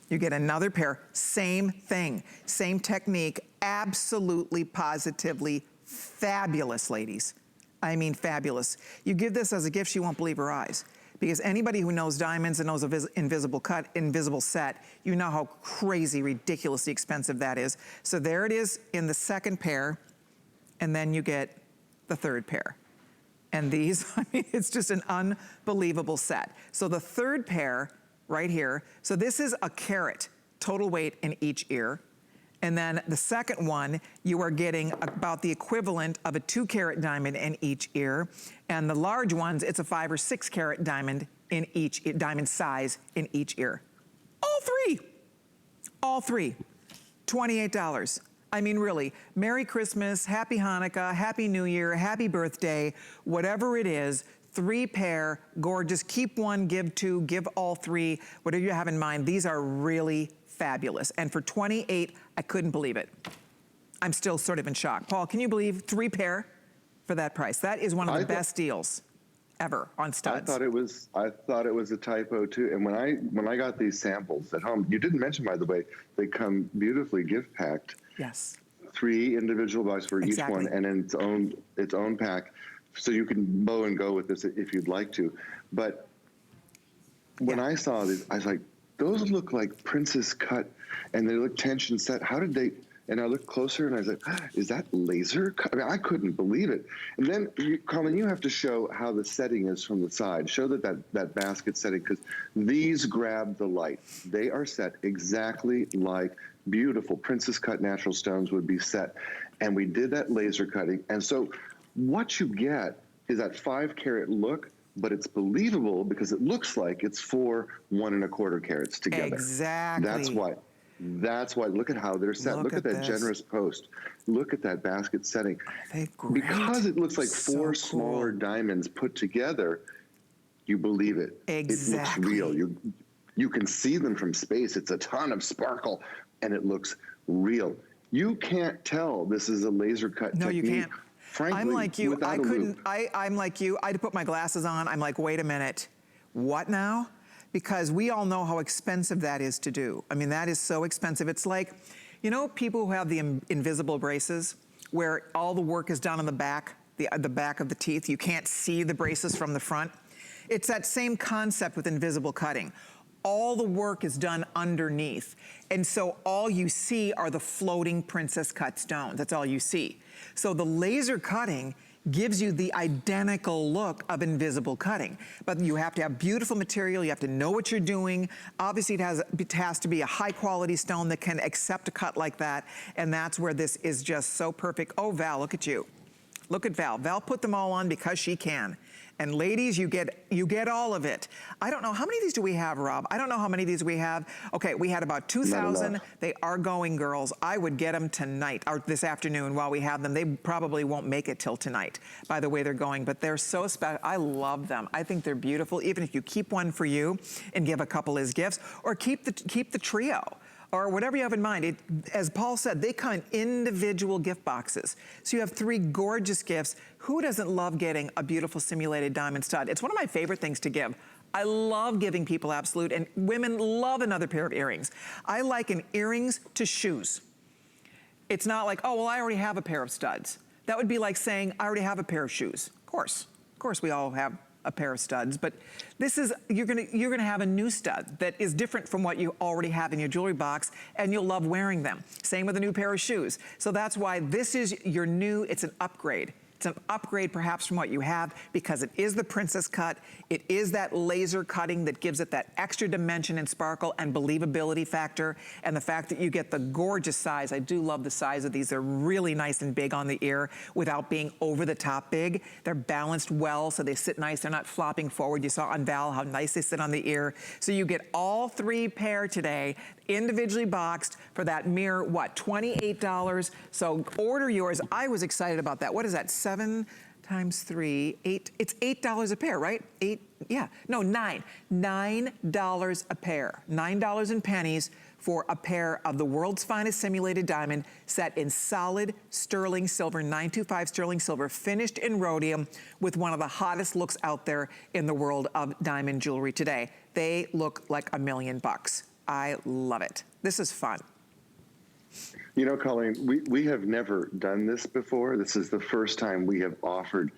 Speaker 1: You get another pair, same thing, same technique, absolutely, positively fabulous, ladies. I mean fabulous. You give this as a gift, she won't believe her eyes. Because anybody who knows diamonds and knows invisible cut, invisible set, you know how crazy, ridiculously expensive that is. So there it is in the second pair, and then you get the third pair. And these, I mean, it's just an unbelievable set. So the third pair right here, so this is a carat total weight in each ear. And then the second one, you are getting about the equivalent of a 2-carat diamond in each ear. And the large ones, it's a 5 or 6 carat diamond in each, diamond size in each ear. All three, $28. I mean, really, Merry Christmas, Happy Hanukkah, Happy New Year, Happy Birthday, whatever it is, 3 pair, gorgeous. Keep 1, give 2, give all 3, whatever you have in mind. These are really fabulous. And for $28, I couldn't believe it. I'm still sort of in shock. Paul, can you believe 3 pair for that price? That is one of the best deals ever on studs.
Speaker 2: I thought it was a typo too. And when I got these samples at home, you didn't mention, by the way, they come beautifully gift packed.
Speaker 1: Yes.
Speaker 2: 3 individual boxes for each one, and in its own pack, so you can bow and go with this if you'd like to. But when I saw these, I was like, those look like princess cut, and they look tension set. How did they? And I looked closer, and I was like, is that laser cut? I mean, I couldn't believe it. And then, Colleen, you have to show how the setting is from the side. Show that basket setting, because these grab the light. They are set exactly like beautiful princess cut natural stones would be set. And we did that laser cutting. And so what you get is that 5-carat look, but it's believable because it looks like it's 4 1 1/4 carats together.
Speaker 1: Exactly.
Speaker 2: That's why. Look at how they're set. Look at that generous post. Look at that basket setting. Because it looks like 4 smaller diamonds put together, you believe it.
Speaker 1: Exactly.
Speaker 2: It looks real. You can see them from space. It's a ton of sparkle, and it looks real. You can't tell this is a laser cut technique.
Speaker 1: No, you can't.
Speaker 2: Frankly,
Speaker 1: I'm like you.
Speaker 2: I couldn't.
Speaker 1: I'm like you. I had to put my glasses on. I'm like, wait a minute. What now? Because we all know how expensive that is to do. I mean, that is so expensive. It's like, you know, people who have the invisible braces where all the work is done on the back, the back of the teeth. You can't see the braces from the front. It's that same concept with invisible cutting. All the work is done underneath. And so all you see are the floating princess cut stones. That's all you see. So the laser cutting gives you the identical look of invisible cutting. But you have to have beautiful material, you have to know what you're doing. Obviously it has to be a high quality stone that can accept a cut like that, and that's where this is just so perfect. Oh, Val, look at you. Look at Val. Val put them all on because she can. And ladies, you get all of it. I don't know, how many of these do we have, Rob? I don't know how many of these we have. Okay, we had about 2,000. They are going, girls. I would get them tonight, or this afternoon while we have them. They probably won't make it till tonight, by the way they're going, but they're so special. I love them. I think they're beautiful, even if you keep one for you and give a couple as gifts, or keep the trio, or whatever you have in mind. As Paul said, they come in individual gift boxes. So you have 3 gorgeous gifts. Who doesn't love getting a beautiful simulated diamond stud? It's one of my favorite things to give. I love giving people absolute, and women love another pair of earrings. I liken earrings to shoes. It's not like, oh, well, I already have a pair of studs. That would be like saying, I already have a pair of shoes. Of course we all have a pair of studs, but this is, you're gonna have a new stud that is different from what you already have in your jewelry box, and you'll love wearing them. Same with a new pair of shoes. So that's why this is your new, it's an upgrade. It's an upgrade perhaps from what you have because it is the princess cut. It is that laser cutting that gives it that extra dimension and sparkle and believability factor. And the fact that you get the gorgeous size. I do love the size of these. They're really nice and big on the ear without being over the top big. They're balanced well, so they sit nice. They're not flopping forward. You saw on Val how nice they sit on the ear. So you get all 3 pair today, individually boxed for that mere, what, $28. So order yours. I was excited about that. What is that, 7 times 3, 8, it's $8 a pair, right? 8, yeah, no, 9. $9 a pair, $9 and pennies for a pair of the world's finest simulated diamond set in solid sterling silver, 925 sterling silver, finished in rhodium with one of the hottest looks out there in the world of diamond jewelry today. They look like $1 million. I love it. This is fun.
Speaker 2: You know, Colleen, we have never done this before. This is the first time we have offered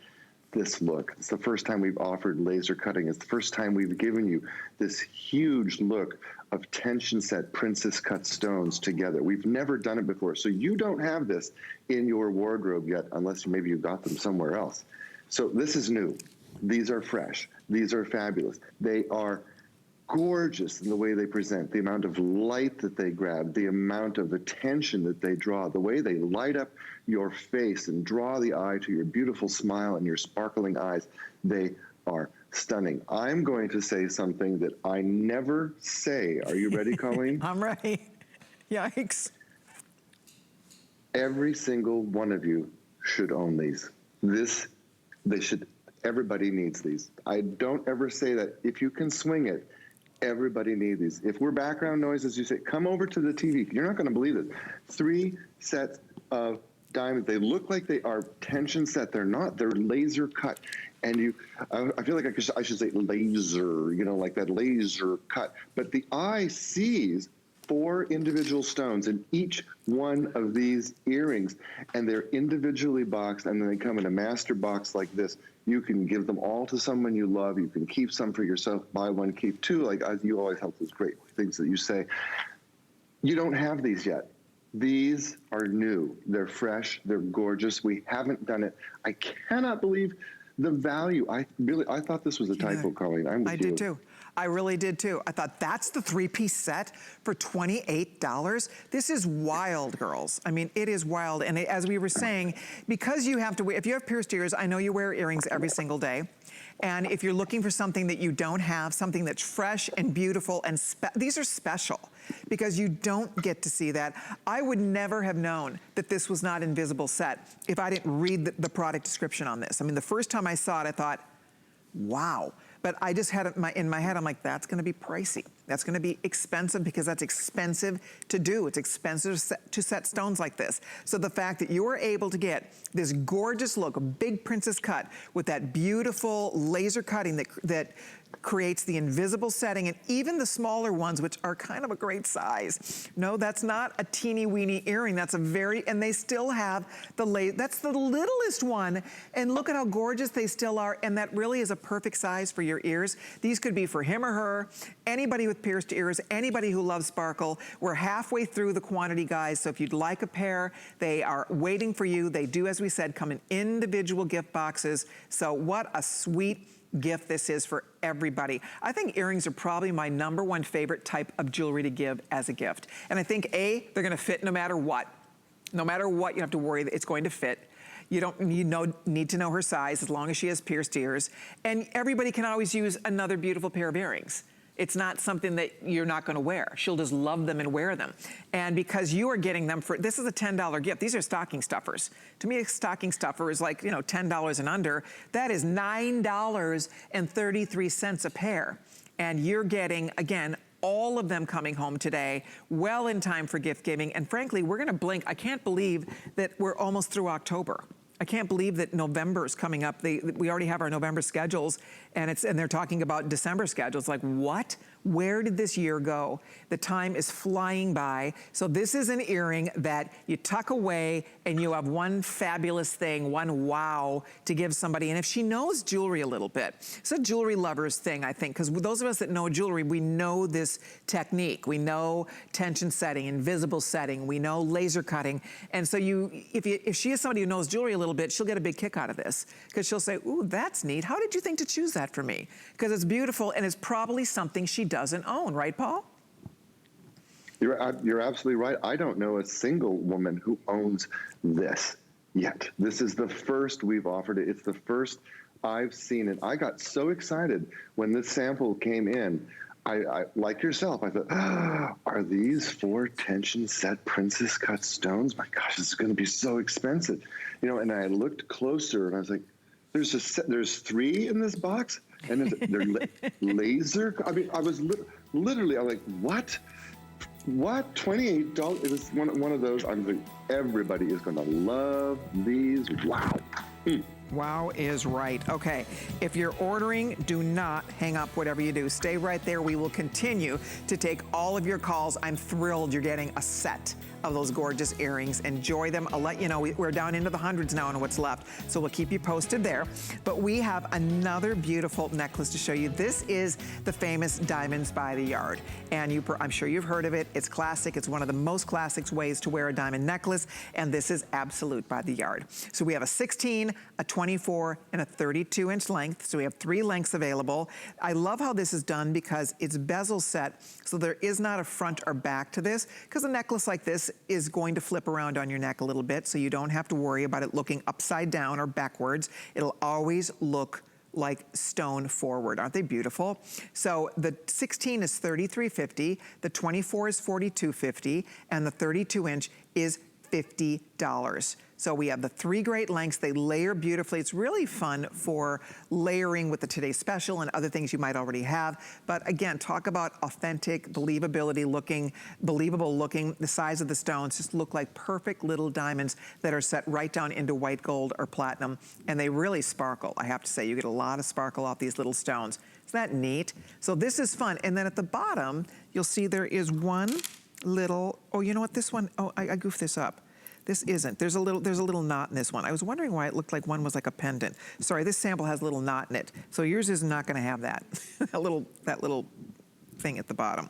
Speaker 2: this look. It's the first time we've offered laser cutting. It's the first time we've given you this huge look of tension set princess cut stones together. We've never done it before. So you don't have this in your wardrobe yet, unless maybe you got them somewhere else. So this is new. These are fresh. These are fabulous. They are gorgeous in the way they present, the amount of light that they grab, the amount of attention that they draw, the way they light up your face and draw the eye to your beautiful smile and your sparkling eyes. They are stunning. I'm going to say something that I never say. Are you ready, Colleen?
Speaker 1: I'm ready. Yikes.
Speaker 2: Every single one of you should own these. Everybody needs these. I don't ever say that. If you can swing it, everybody needs these. If we're background noise, as you say, come over to the TV. You're not going to believe this. 3 sets of diamonds. They look like they are tension set. They're not. They're laser cut. And I feel like I should say laser, you know, like that laser cut. But the eye sees 4 individual stones in each one of these earrings, and they're individually boxed, and then they come in a master box like this. You can give them all to someone you love. You can keep some for yourself, buy one, keep 2. Like you always have those great things that you say. You don't have these yet. These are new. They're fresh. They're gorgeous. We haven't done it. I cannot believe the value. I thought this was a typo, Colleen. I'm with you.
Speaker 1: I did too. I really did too. I thought that's the 3-piece set for $28. This is wild, girls. I mean, it is wild. And as we were saying, because you have to, if you have pierced ears, I know you wear earrings every single day. And if you're looking for something that you don't have, something that's fresh and beautiful and these are special because you don't get to see that. I would never have known that this was not invisible set if I didn't read the product description on this. I mean, the first time I saw it, I thought, wow. But I just had it in my head, I'm like, that's gonna be pricey. That's gonna be expensive because that's expensive to do. It's expensive to set stones like this. So the fact that you were able to get this gorgeous look, a big princess cut with that beautiful laser cutting that creates the invisible setting, and even the smaller ones, which are kind of a great size. No, that's not a teeny weeny earring. That's and they still have that's the littlest one. And look at how gorgeous they still are. And that really is a perfect size for your ears. These could be for him or her, anybody with pierced ears, anybody who loves sparkle. We're halfway through the quantity, guys. So if you'd like a pair, they are waiting for you. They do, as we said, come in individual gift boxes. So what a sweet gift this is for everybody. I think earrings are probably my #1 favorite type of jewelry to give as a gift. And I think they're gonna fit no matter what. No matter what, you don't have to worry that it's going to fit. You don't need to know her size as long as she has pierced ears. And everybody can always use another beautiful pair of earrings. It's not something that you're not gonna wear. She'll just love them and wear them. And because you are getting them this is a $10 gift. These are stocking stuffers. To me, a stocking stuffer is like, $10 and under. That is $9.33 a pair. And you're getting, again, all of them coming home today, well in time for gift giving. And frankly, we're gonna blink. I can't believe that we're almost through October. I can't believe that November is coming up. We already have our November schedules, and they're talking about December schedules. Like, what? where did this year go? The time is flying by. So this is an earring that you tuck away and you have one fabulous thing, one wow to give somebody. And if she knows jewelry a little bit, it's a jewelry lover's thing, I think, because those of us that know jewelry, we know this technique. We know tension setting, invisible setting, we know laser cutting. And so if she is somebody who knows jewelry a little bit, she'll get a big kick out of this, because she'll say, ooh, that's neat. How did you think to choose that for me? Because it's beautiful and it's probably something she doesn't own, right, Paul?
Speaker 2: You're absolutely right. I don't know a single woman who owns this yet. This is the first we've offered it. It's the first I've seen it. I got so excited when this sample came in. I like yourself, I thought, are these 4 tension set princess cut stones? My gosh, this is going to be so expensive. You know, and I looked closer and I was like, there's 3 in this box, and they're laser. I mean, I was literally, I'm like, what? $28? It was one of those. I'm like, everybody is going to love these. Wow.
Speaker 1: Wow is right. Okay, if you're ordering, do not hang up whatever you do. Stay right there. We will continue to take all of your calls. I'm thrilled you're getting a set of those gorgeous earrings. Enjoy them. I'll let you know we're down into the hundreds now on what's left, so we'll keep you posted there. But we have another beautiful necklace to show you. This is the famous Diamonds by the Yard, and I'm sure you've heard of it. It's classic. It's one of the most classic ways to wear a diamond necklace, and this is absolute by the Yard. So we have a 16, a 24, and a 32-inch length. So we have 3 lengths available. I love how this is done because it's bezel set, so there is not a front or back to this, because a necklace like this is going to flip around on your neck a little bit, so you don't have to worry about it looking upside down or backwards. It'll always look like stone forward. Aren't they beautiful? So the 16 is $33.50, the 24 is $42.50, and the 32-inch is $50. So we have the 3 great lengths. They layer beautifully. It's really fun for layering with the Today Special and other things you might already have. But again, talk about authentic, believable looking. The size of the stones just look like perfect little diamonds that are set right down into white gold or platinum. And they really sparkle, I have to say. You get a lot of sparkle off these little stones. Isn't that neat? So this is fun. And then at the bottom, you'll see there is one little, oh, you know what, this one, oh, I goofed this up. This isn't. There's a little knot in this one. I was wondering why it looked like one was like a pendant. Sorry, this sample has a little knot in it. So yours is not gonna have that. that little thing at the bottom.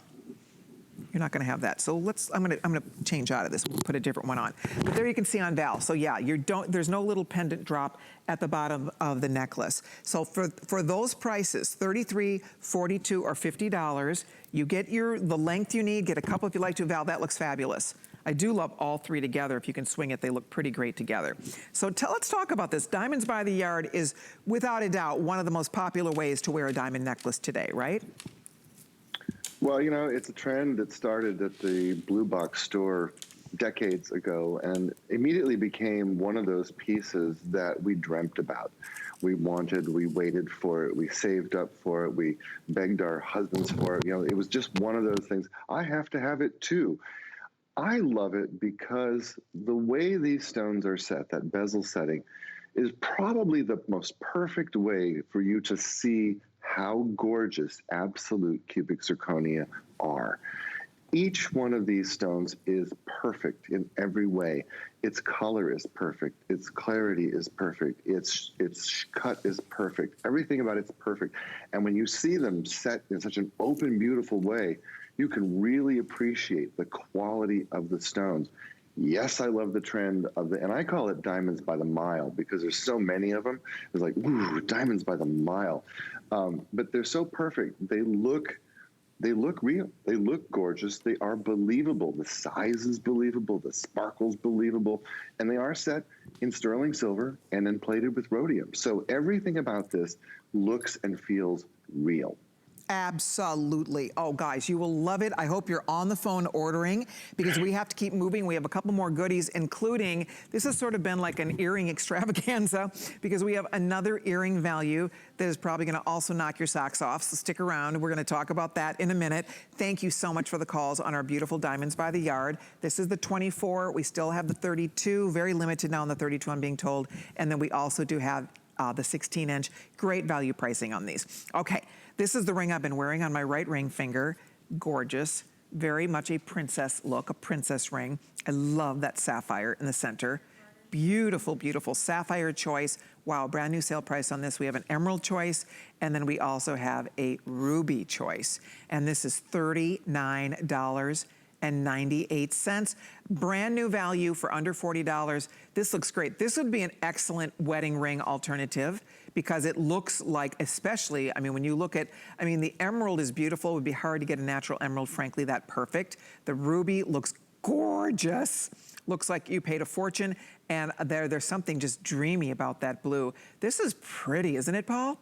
Speaker 1: You're not gonna have that. So I'm gonna change out of this. We'll put a different one on. But there you can see on Val. So yeah, there's no little pendant drop at the bottom of the necklace. So for those prices, $33, $42, or $50, you get the length you need, get a couple if you like to. Val, that looks fabulous. I do love all 3 together. If you can swing it, they look pretty great together. So let's talk about this. Diamonds by the Yard is, without a doubt, one of the most popular ways to wear a diamond necklace today, right?
Speaker 2: Well, you know, it's a trend that started at the Blue Box store decades ago and immediately became one of those pieces that we dreamt about. We wanted, we waited for it, we saved up for it, we begged our husbands for it. You know, it was just one of those things. I have to have it too. I love it because the way these stones are set, that bezel setting, is probably the most perfect way for you to see how gorgeous absolute cubic zirconia are. Each one of these stones is perfect in every way. Its color is perfect. Its clarity is perfect. Its cut is perfect. Everything about it's perfect. And when you see them set in such an open, beautiful way, you can really appreciate the quality of the stones. Yes, I love the trend of and I call it diamonds by the mile because there's so many of them. It's like, ooh, diamonds by the mile. But they're so perfect. They look real. They look gorgeous. They are believable. The size is believable. The sparkle's believable. And they are set in sterling silver and then plated with rhodium. So everything about this looks and feels real.
Speaker 1: Absolutely. Oh, guys, you will love it. I hope you're on the phone ordering because we have to keep moving. We have a couple more goodies, including, this has sort of been like an earring extravaganza because we have another earring value that is probably going to also knock your socks off. So stick around. We're going to talk about that in a minute. Thank you so much for the calls on our beautiful Diamonds by the Yard. This is the 24. We still have the 32. Very limited now on the 32, I'm being told. And then we also do have the 16-inch. Great value pricing on these. Okay, this is the ring I've been wearing on my right ring finger. Gorgeous. Very much a princess look, a princess ring. I love that sapphire in the center. Beautiful, beautiful sapphire choice. Wow, brand new sale price on this. We have an emerald choice, and then we also have a ruby choice. And this is $39.98. Brand new value for under $40. This looks great. This would be an excellent wedding ring alternative because it looks like, especially, I mean, when you look at, I mean, the emerald is beautiful. It would be hard to get a natural emerald, frankly, that perfect. The ruby looks gorgeous. Looks like you paid a fortune, and there's something just dreamy about that blue. This is pretty, isn't it, Paul?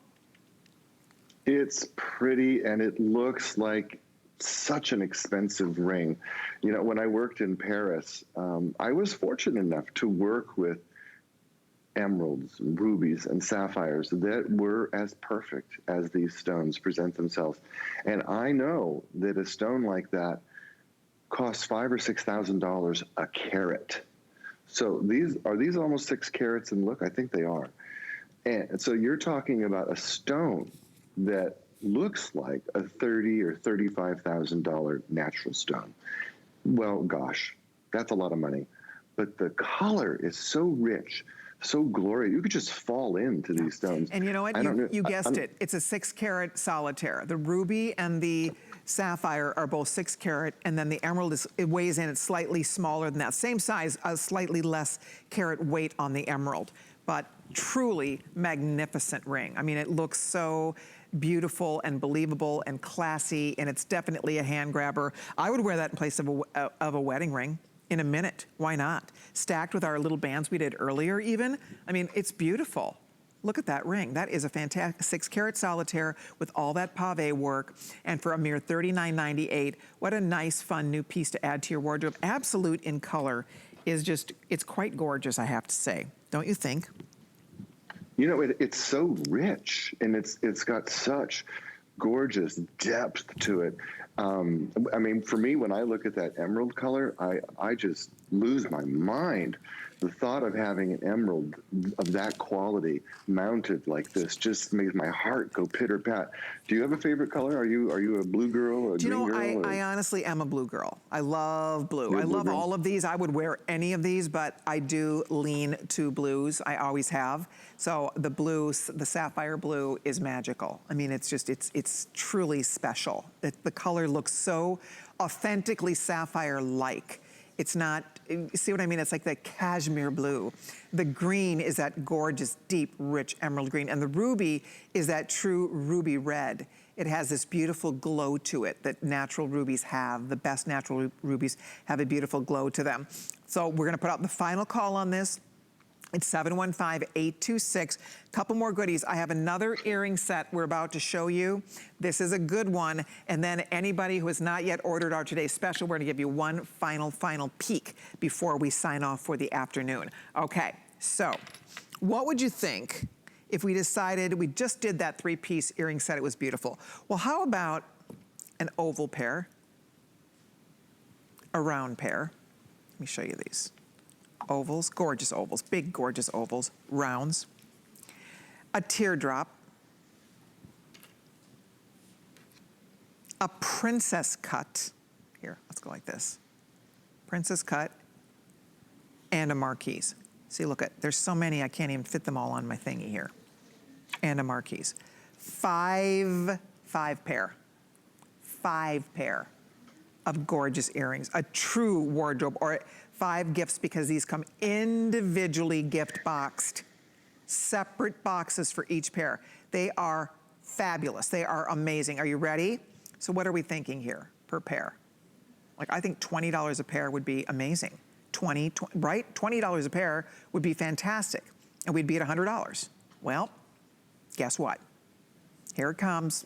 Speaker 2: It's pretty, and it looks like such an expensive ring. You know, when I worked in Paris, I was fortunate enough to work with emeralds, rubies, and sapphires that were as perfect as these stones present themselves. And I know that a stone like that costs $5,000 or $6,000 a carat. So these almost 6 carats in look? I think they are. And so you're talking about a stone that looks like a $30,000 or $35,000 natural stone. Well, gosh, that's a lot of money. But the color is so rich, so glorious. You could just fall into these stones.
Speaker 1: And you know what? You guessed it. It's a 6-carat solitaire. The ruby and the sapphire are both 6 carat, and then the emerald it weighs in. It's slightly smaller than that. Same size, a slightly less carat weight on the emerald, but truly magnificent ring. I mean, it looks so beautiful and believable and classy, and it's definitely a hand grabber. I would wear that in place of a wedding ring in a minute. Why not? Stacked with our little bands we did earlier even. I mean, it's beautiful. Look at that ring. That is a fantastic 6-carat solitaire with all that pave work, and for a mere $39.98. What a nice, fun new piece to add to your wardrobe. Absolute in color is just, it's quite gorgeous, I have to say. Don't you think?
Speaker 2: You know, it's so rich, and it's got such gorgeous depth to it. I mean, for me, when I look at that emerald color, I just lose my mind. The thought of having an emerald of that quality mounted like this just makes my heart go pitter pat. Do you have a favorite color? Are you a blue girl or a green girl?
Speaker 1: You know, I honestly am a blue girl. I love blue. I love all of these. I would wear any of these, but I do lean to blues. I always have. So the blue, the sapphire blue is magical. I mean, it's just, it's truly special. The color looks so authentically sapphire-like. It's not, see what I mean? It's like the cashmere blue. The green is that gorgeous, deep, rich emerald green. And the ruby is that true ruby red. It has this beautiful glow to it that natural rubies have. The best natural rubies have a beautiful glow to them. So we're gonna put out the final call on this. It's 715-826. Couple more goodies. I have another earring set we're about to show you. This is a good one. And then anybody who has not yet ordered our today's special, we're gonna give you one final peek before we sign off for the afternoon. Okay, so what would you think if we decided, we just did that 3-piece earring set, it was beautiful. Well, how about an oval pair, a round pair? Let me show you these. Ovals, gorgeous ovals, big gorgeous ovals, rounds, a teardrop, a princess cut, here, let's go like this, princess cut, and a marquise. See, look at, there's so many, I can't even fit them all on my thingy here, and a marquise. Five pair of gorgeous earrings, a true wardrobe, or 5 gifts, because these come individually gift boxed, separate boxes for each pair. They are fabulous. They are amazing. Are you ready? So what are we thinking here per pair? Like, I think $20 a pair would be amazing. Right? $20 a pair would be fantastic. And we'd be at $100. Well, guess what? Here it comes.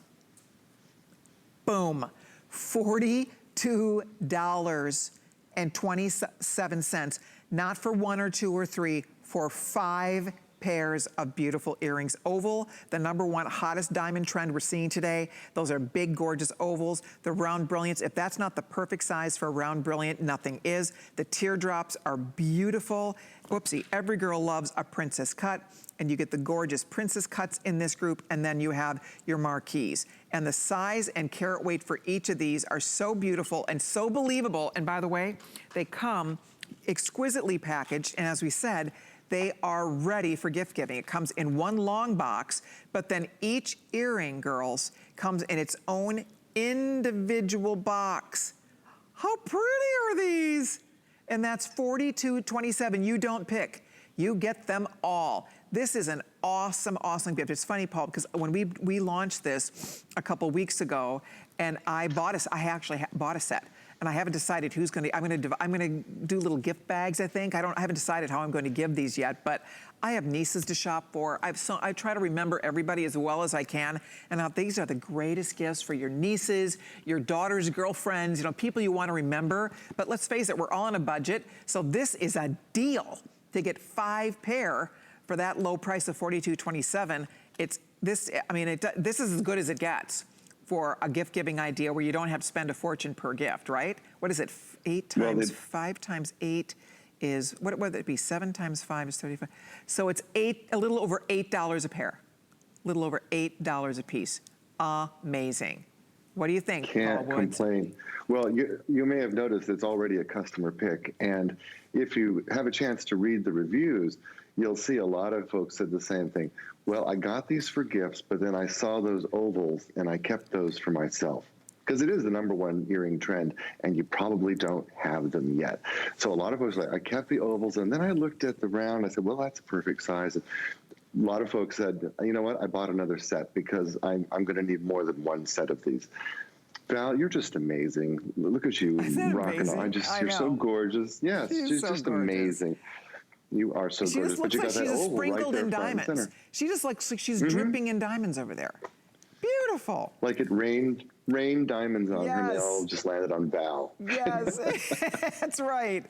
Speaker 1: Boom. $42.27, not for 1 or 2 or 3, for 5 pairs of beautiful earrings. Oval, the #1 hottest diamond trend we're seeing today. Those are big, gorgeous ovals. The round brilliants, if that's not the perfect size for a round brilliant, nothing is. The teardrops are beautiful. Whoopsie, every girl loves a princess cut, and you get the gorgeous princess cuts in this group, and then you have your marquees. And the size and carat weight for each of these are so beautiful and so believable. And by the way, they come exquisitely packaged, and as we said, they are ready for gift giving. It comes in one long box, but then each earring, girls, comes in its own individual box. How pretty are these? And that's $42.27. You don't pick. You get them all. This is an awesome, awesome gift. It's funny, Paul, because when we launched this a couple weeks ago, and I actually bought a set. And I haven't decided who's gonna, I'm gonna do little gift bags, I think. I haven't decided how I'm going to give these yet, but I have nieces to shop for. I try to remember everybody as well as I can. And these are the greatest gifts for your nieces, your daughter's girlfriends, you know, people you wanna remember. But let's face it, we're all on a budget. So this is a deal to get 5 pair for that low price of $42.27. This is as good as it gets for a gift-giving idea where you don't have to spend a fortune per gift, right? What is it, 5 times 8 is, what would it be, 7 times 5 is 35. So it's a little over $8 a pair. A little over $8 a piece. Amazing. What do you think,
Speaker 2: Can't
Speaker 1: Paul Woods?
Speaker 2: complain. Well, you may have noticed it's already a customer pick, and if you have a chance to read the reviews, you'll see a lot of folks said the same thing. Well, I got these for gifts, but then I saw those ovals and I kept those for myself. Because it is the #1 earring trend, and you probably don't have them yet. So a lot of folks are like, I kept the ovals, and then I looked at the round. I said, well, that's a perfect size. And a lot of folks said, you know what, I bought another set because I'm going to need more than one set of these. Val, you're just amazing. Look at you rocking on. You're so gorgeous. Yes, she's just amazing. You are so gorgeous.
Speaker 1: She just looks like she's sprinkled in diamonds. She just looks like she's dripping in diamonds over there. Beautiful.
Speaker 2: Like it rained diamonds on her nail, just landed on Val.
Speaker 1: Yes, that's right.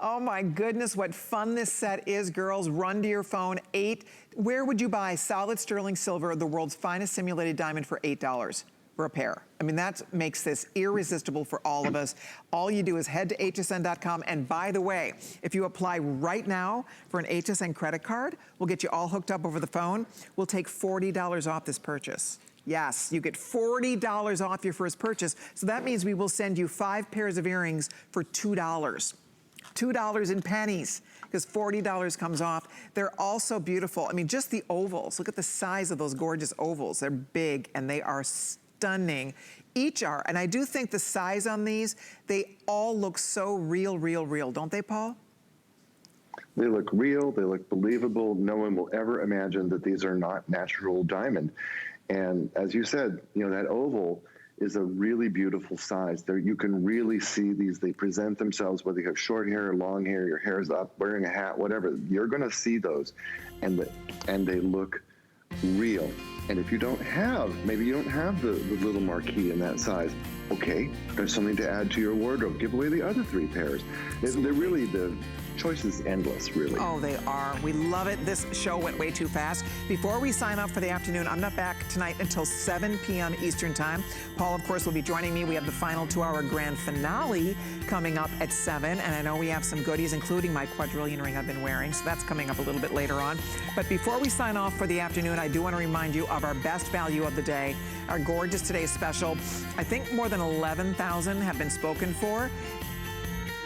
Speaker 1: Oh my goodness, what fun this set is, girls. Run to your phone. Where would you buy solid sterling silver, the world's finest simulated diamond, for $8 for a pair? I mean, that makes this irresistible for all of us. All you do is head to hsn.com. And by the way, if you apply right now for an HSN credit card, we'll get you all hooked up over the phone. We'll take $40 off this purchase. Yes, you get $40 off your first purchase. So that means we will send you 5 pairs of earrings for $2. $2 in pennies, because $40 comes off. They're also beautiful. I mean, just the ovals. Look at the size of those gorgeous ovals. They're big and they are stunning. Each are, and I do think the size on these, they all look so real, don't they, Paul?
Speaker 2: They look real, they look believable. No one will ever imagine that these are not natural diamond. And as you said, you know, that oval is a really beautiful size. There, you can really see these. They present themselves, whether you have short hair or long hair, your hair's up, wearing a hat, whatever. You're going to see those, and they look real. And if you don't have, maybe you don't have the little marquee in that size, okay, there's something to add to your wardrobe. Give away the other 3 pairs. They're really, the choice is endless, really.
Speaker 1: Oh, they are. We love it. This show went way too fast. Before we sign off for the afternoon, I'm not back tonight until 7 p.m. Eastern time. Paul, of course, will be joining me. We have the final 2-hour grand finale coming up at 7, and I know we have some goodies, including my quadrillion ring I've been wearing, so that's coming up a little bit later on. But before we sign off for the afternoon, I do want to remind you of our best value of the day, our gorgeous today's special. I think more than 11,000 have been spoken for.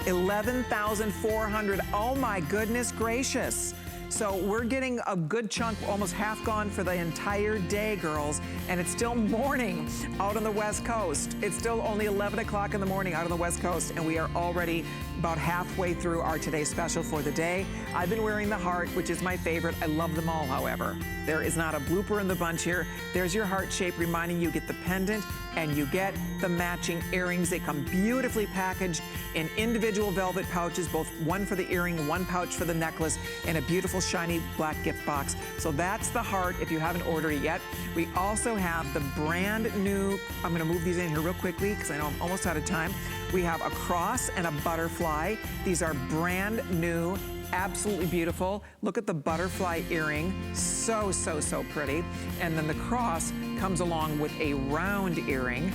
Speaker 1: 11,400. Oh my goodness gracious. So we're getting a good chunk, almost half gone for the entire day, girls. And it's still morning out on the West Coast. It's still only 11 o'clock in the morning out on the West Coast, and we are already about halfway through our today's special for the day. I've been wearing the heart, which is my favorite. I love them all, however. There is not a blooper in the bunch here. There's your heart shape, reminding you get the pendant and you get the matching earrings. They come beautifully packaged in individual velvet pouches, both one for the earring, one pouch for the necklace, and a beautiful shiny black gift box. So that's the heart if you haven't ordered it yet. We also have the brand new, I'm gonna move these in here real quickly because I know I'm almost out of time. We have a cross and a butterfly. These are brand new Absolutely beautiful. Look at the butterfly earring. So, so, so pretty. And then the cross comes along with a round earring.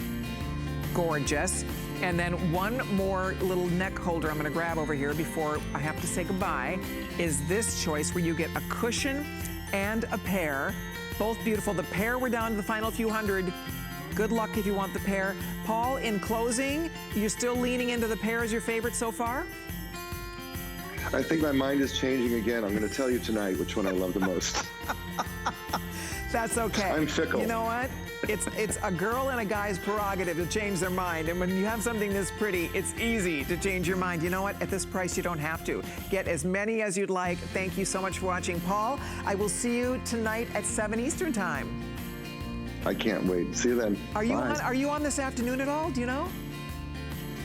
Speaker 1: Gorgeous. And then one more little neck holder I'm gonna grab over here before I have to say goodbye is this choice where you get a cushion and a pair. Both beautiful. The pair, we're down to the final few hundred. Good luck if you want the pair. Paul, in closing, you're still leaning into the pair as your favorite so far?
Speaker 2: I think my mind is changing again. I'm going to tell you tonight which one I love the most.
Speaker 1: That's okay.
Speaker 2: I'm fickle.
Speaker 1: You know what? It's a girl and a guy's prerogative to change their mind. And when you have something this pretty, it's easy to change your mind. You know what? At this price, you don't have to. Get as many as you'd like. Thank you so much for watching. Paul, I will see you tonight at 7 Eastern time.
Speaker 2: I can't wait. See you then.
Speaker 1: Are you on this afternoon at all? Do you know?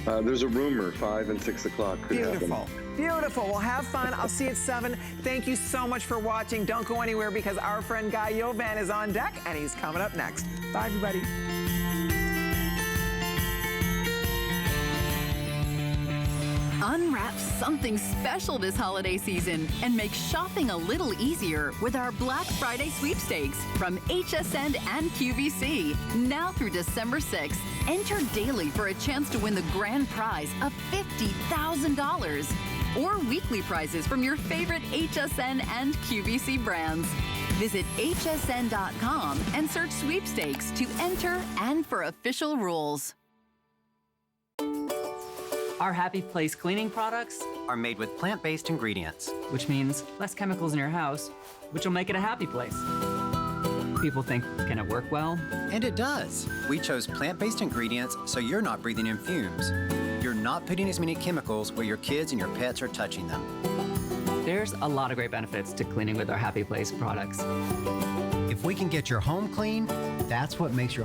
Speaker 2: There's a rumor, 5 and 6 o'clock could
Speaker 1: Beautiful.
Speaker 2: happen.
Speaker 1: Beautiful. Well, have fun. I'll see you at 7. Thank you so much for watching. Don't go anywhere because our friend Guy Yovan is on deck and he's coming up next. Bye, everybody.
Speaker 3: Unwrap something special this holiday season and make shopping a little easier with our Black Friday sweepstakes from HSN and QVC. Now through December 6th, enter daily for a chance to win the grand prize of $50,000 or weekly prizes from your favorite HSN and QVC brands. Visit hsn.com and search sweepstakes to enter and for official rules.
Speaker 5: Our Happy Place cleaning products
Speaker 6: are made with plant-based ingredients,
Speaker 5: which means less chemicals in your house, which will make it a happy place. People think, can it work well?
Speaker 6: and it does. We chose plant-based ingredients so you're not breathing in fumes. You're not putting as many chemicals where your kids and your pets are touching them.
Speaker 5: There's a lot of great benefits to cleaning with our Happy Place products.
Speaker 6: If we can get your home clean, that's what makes your home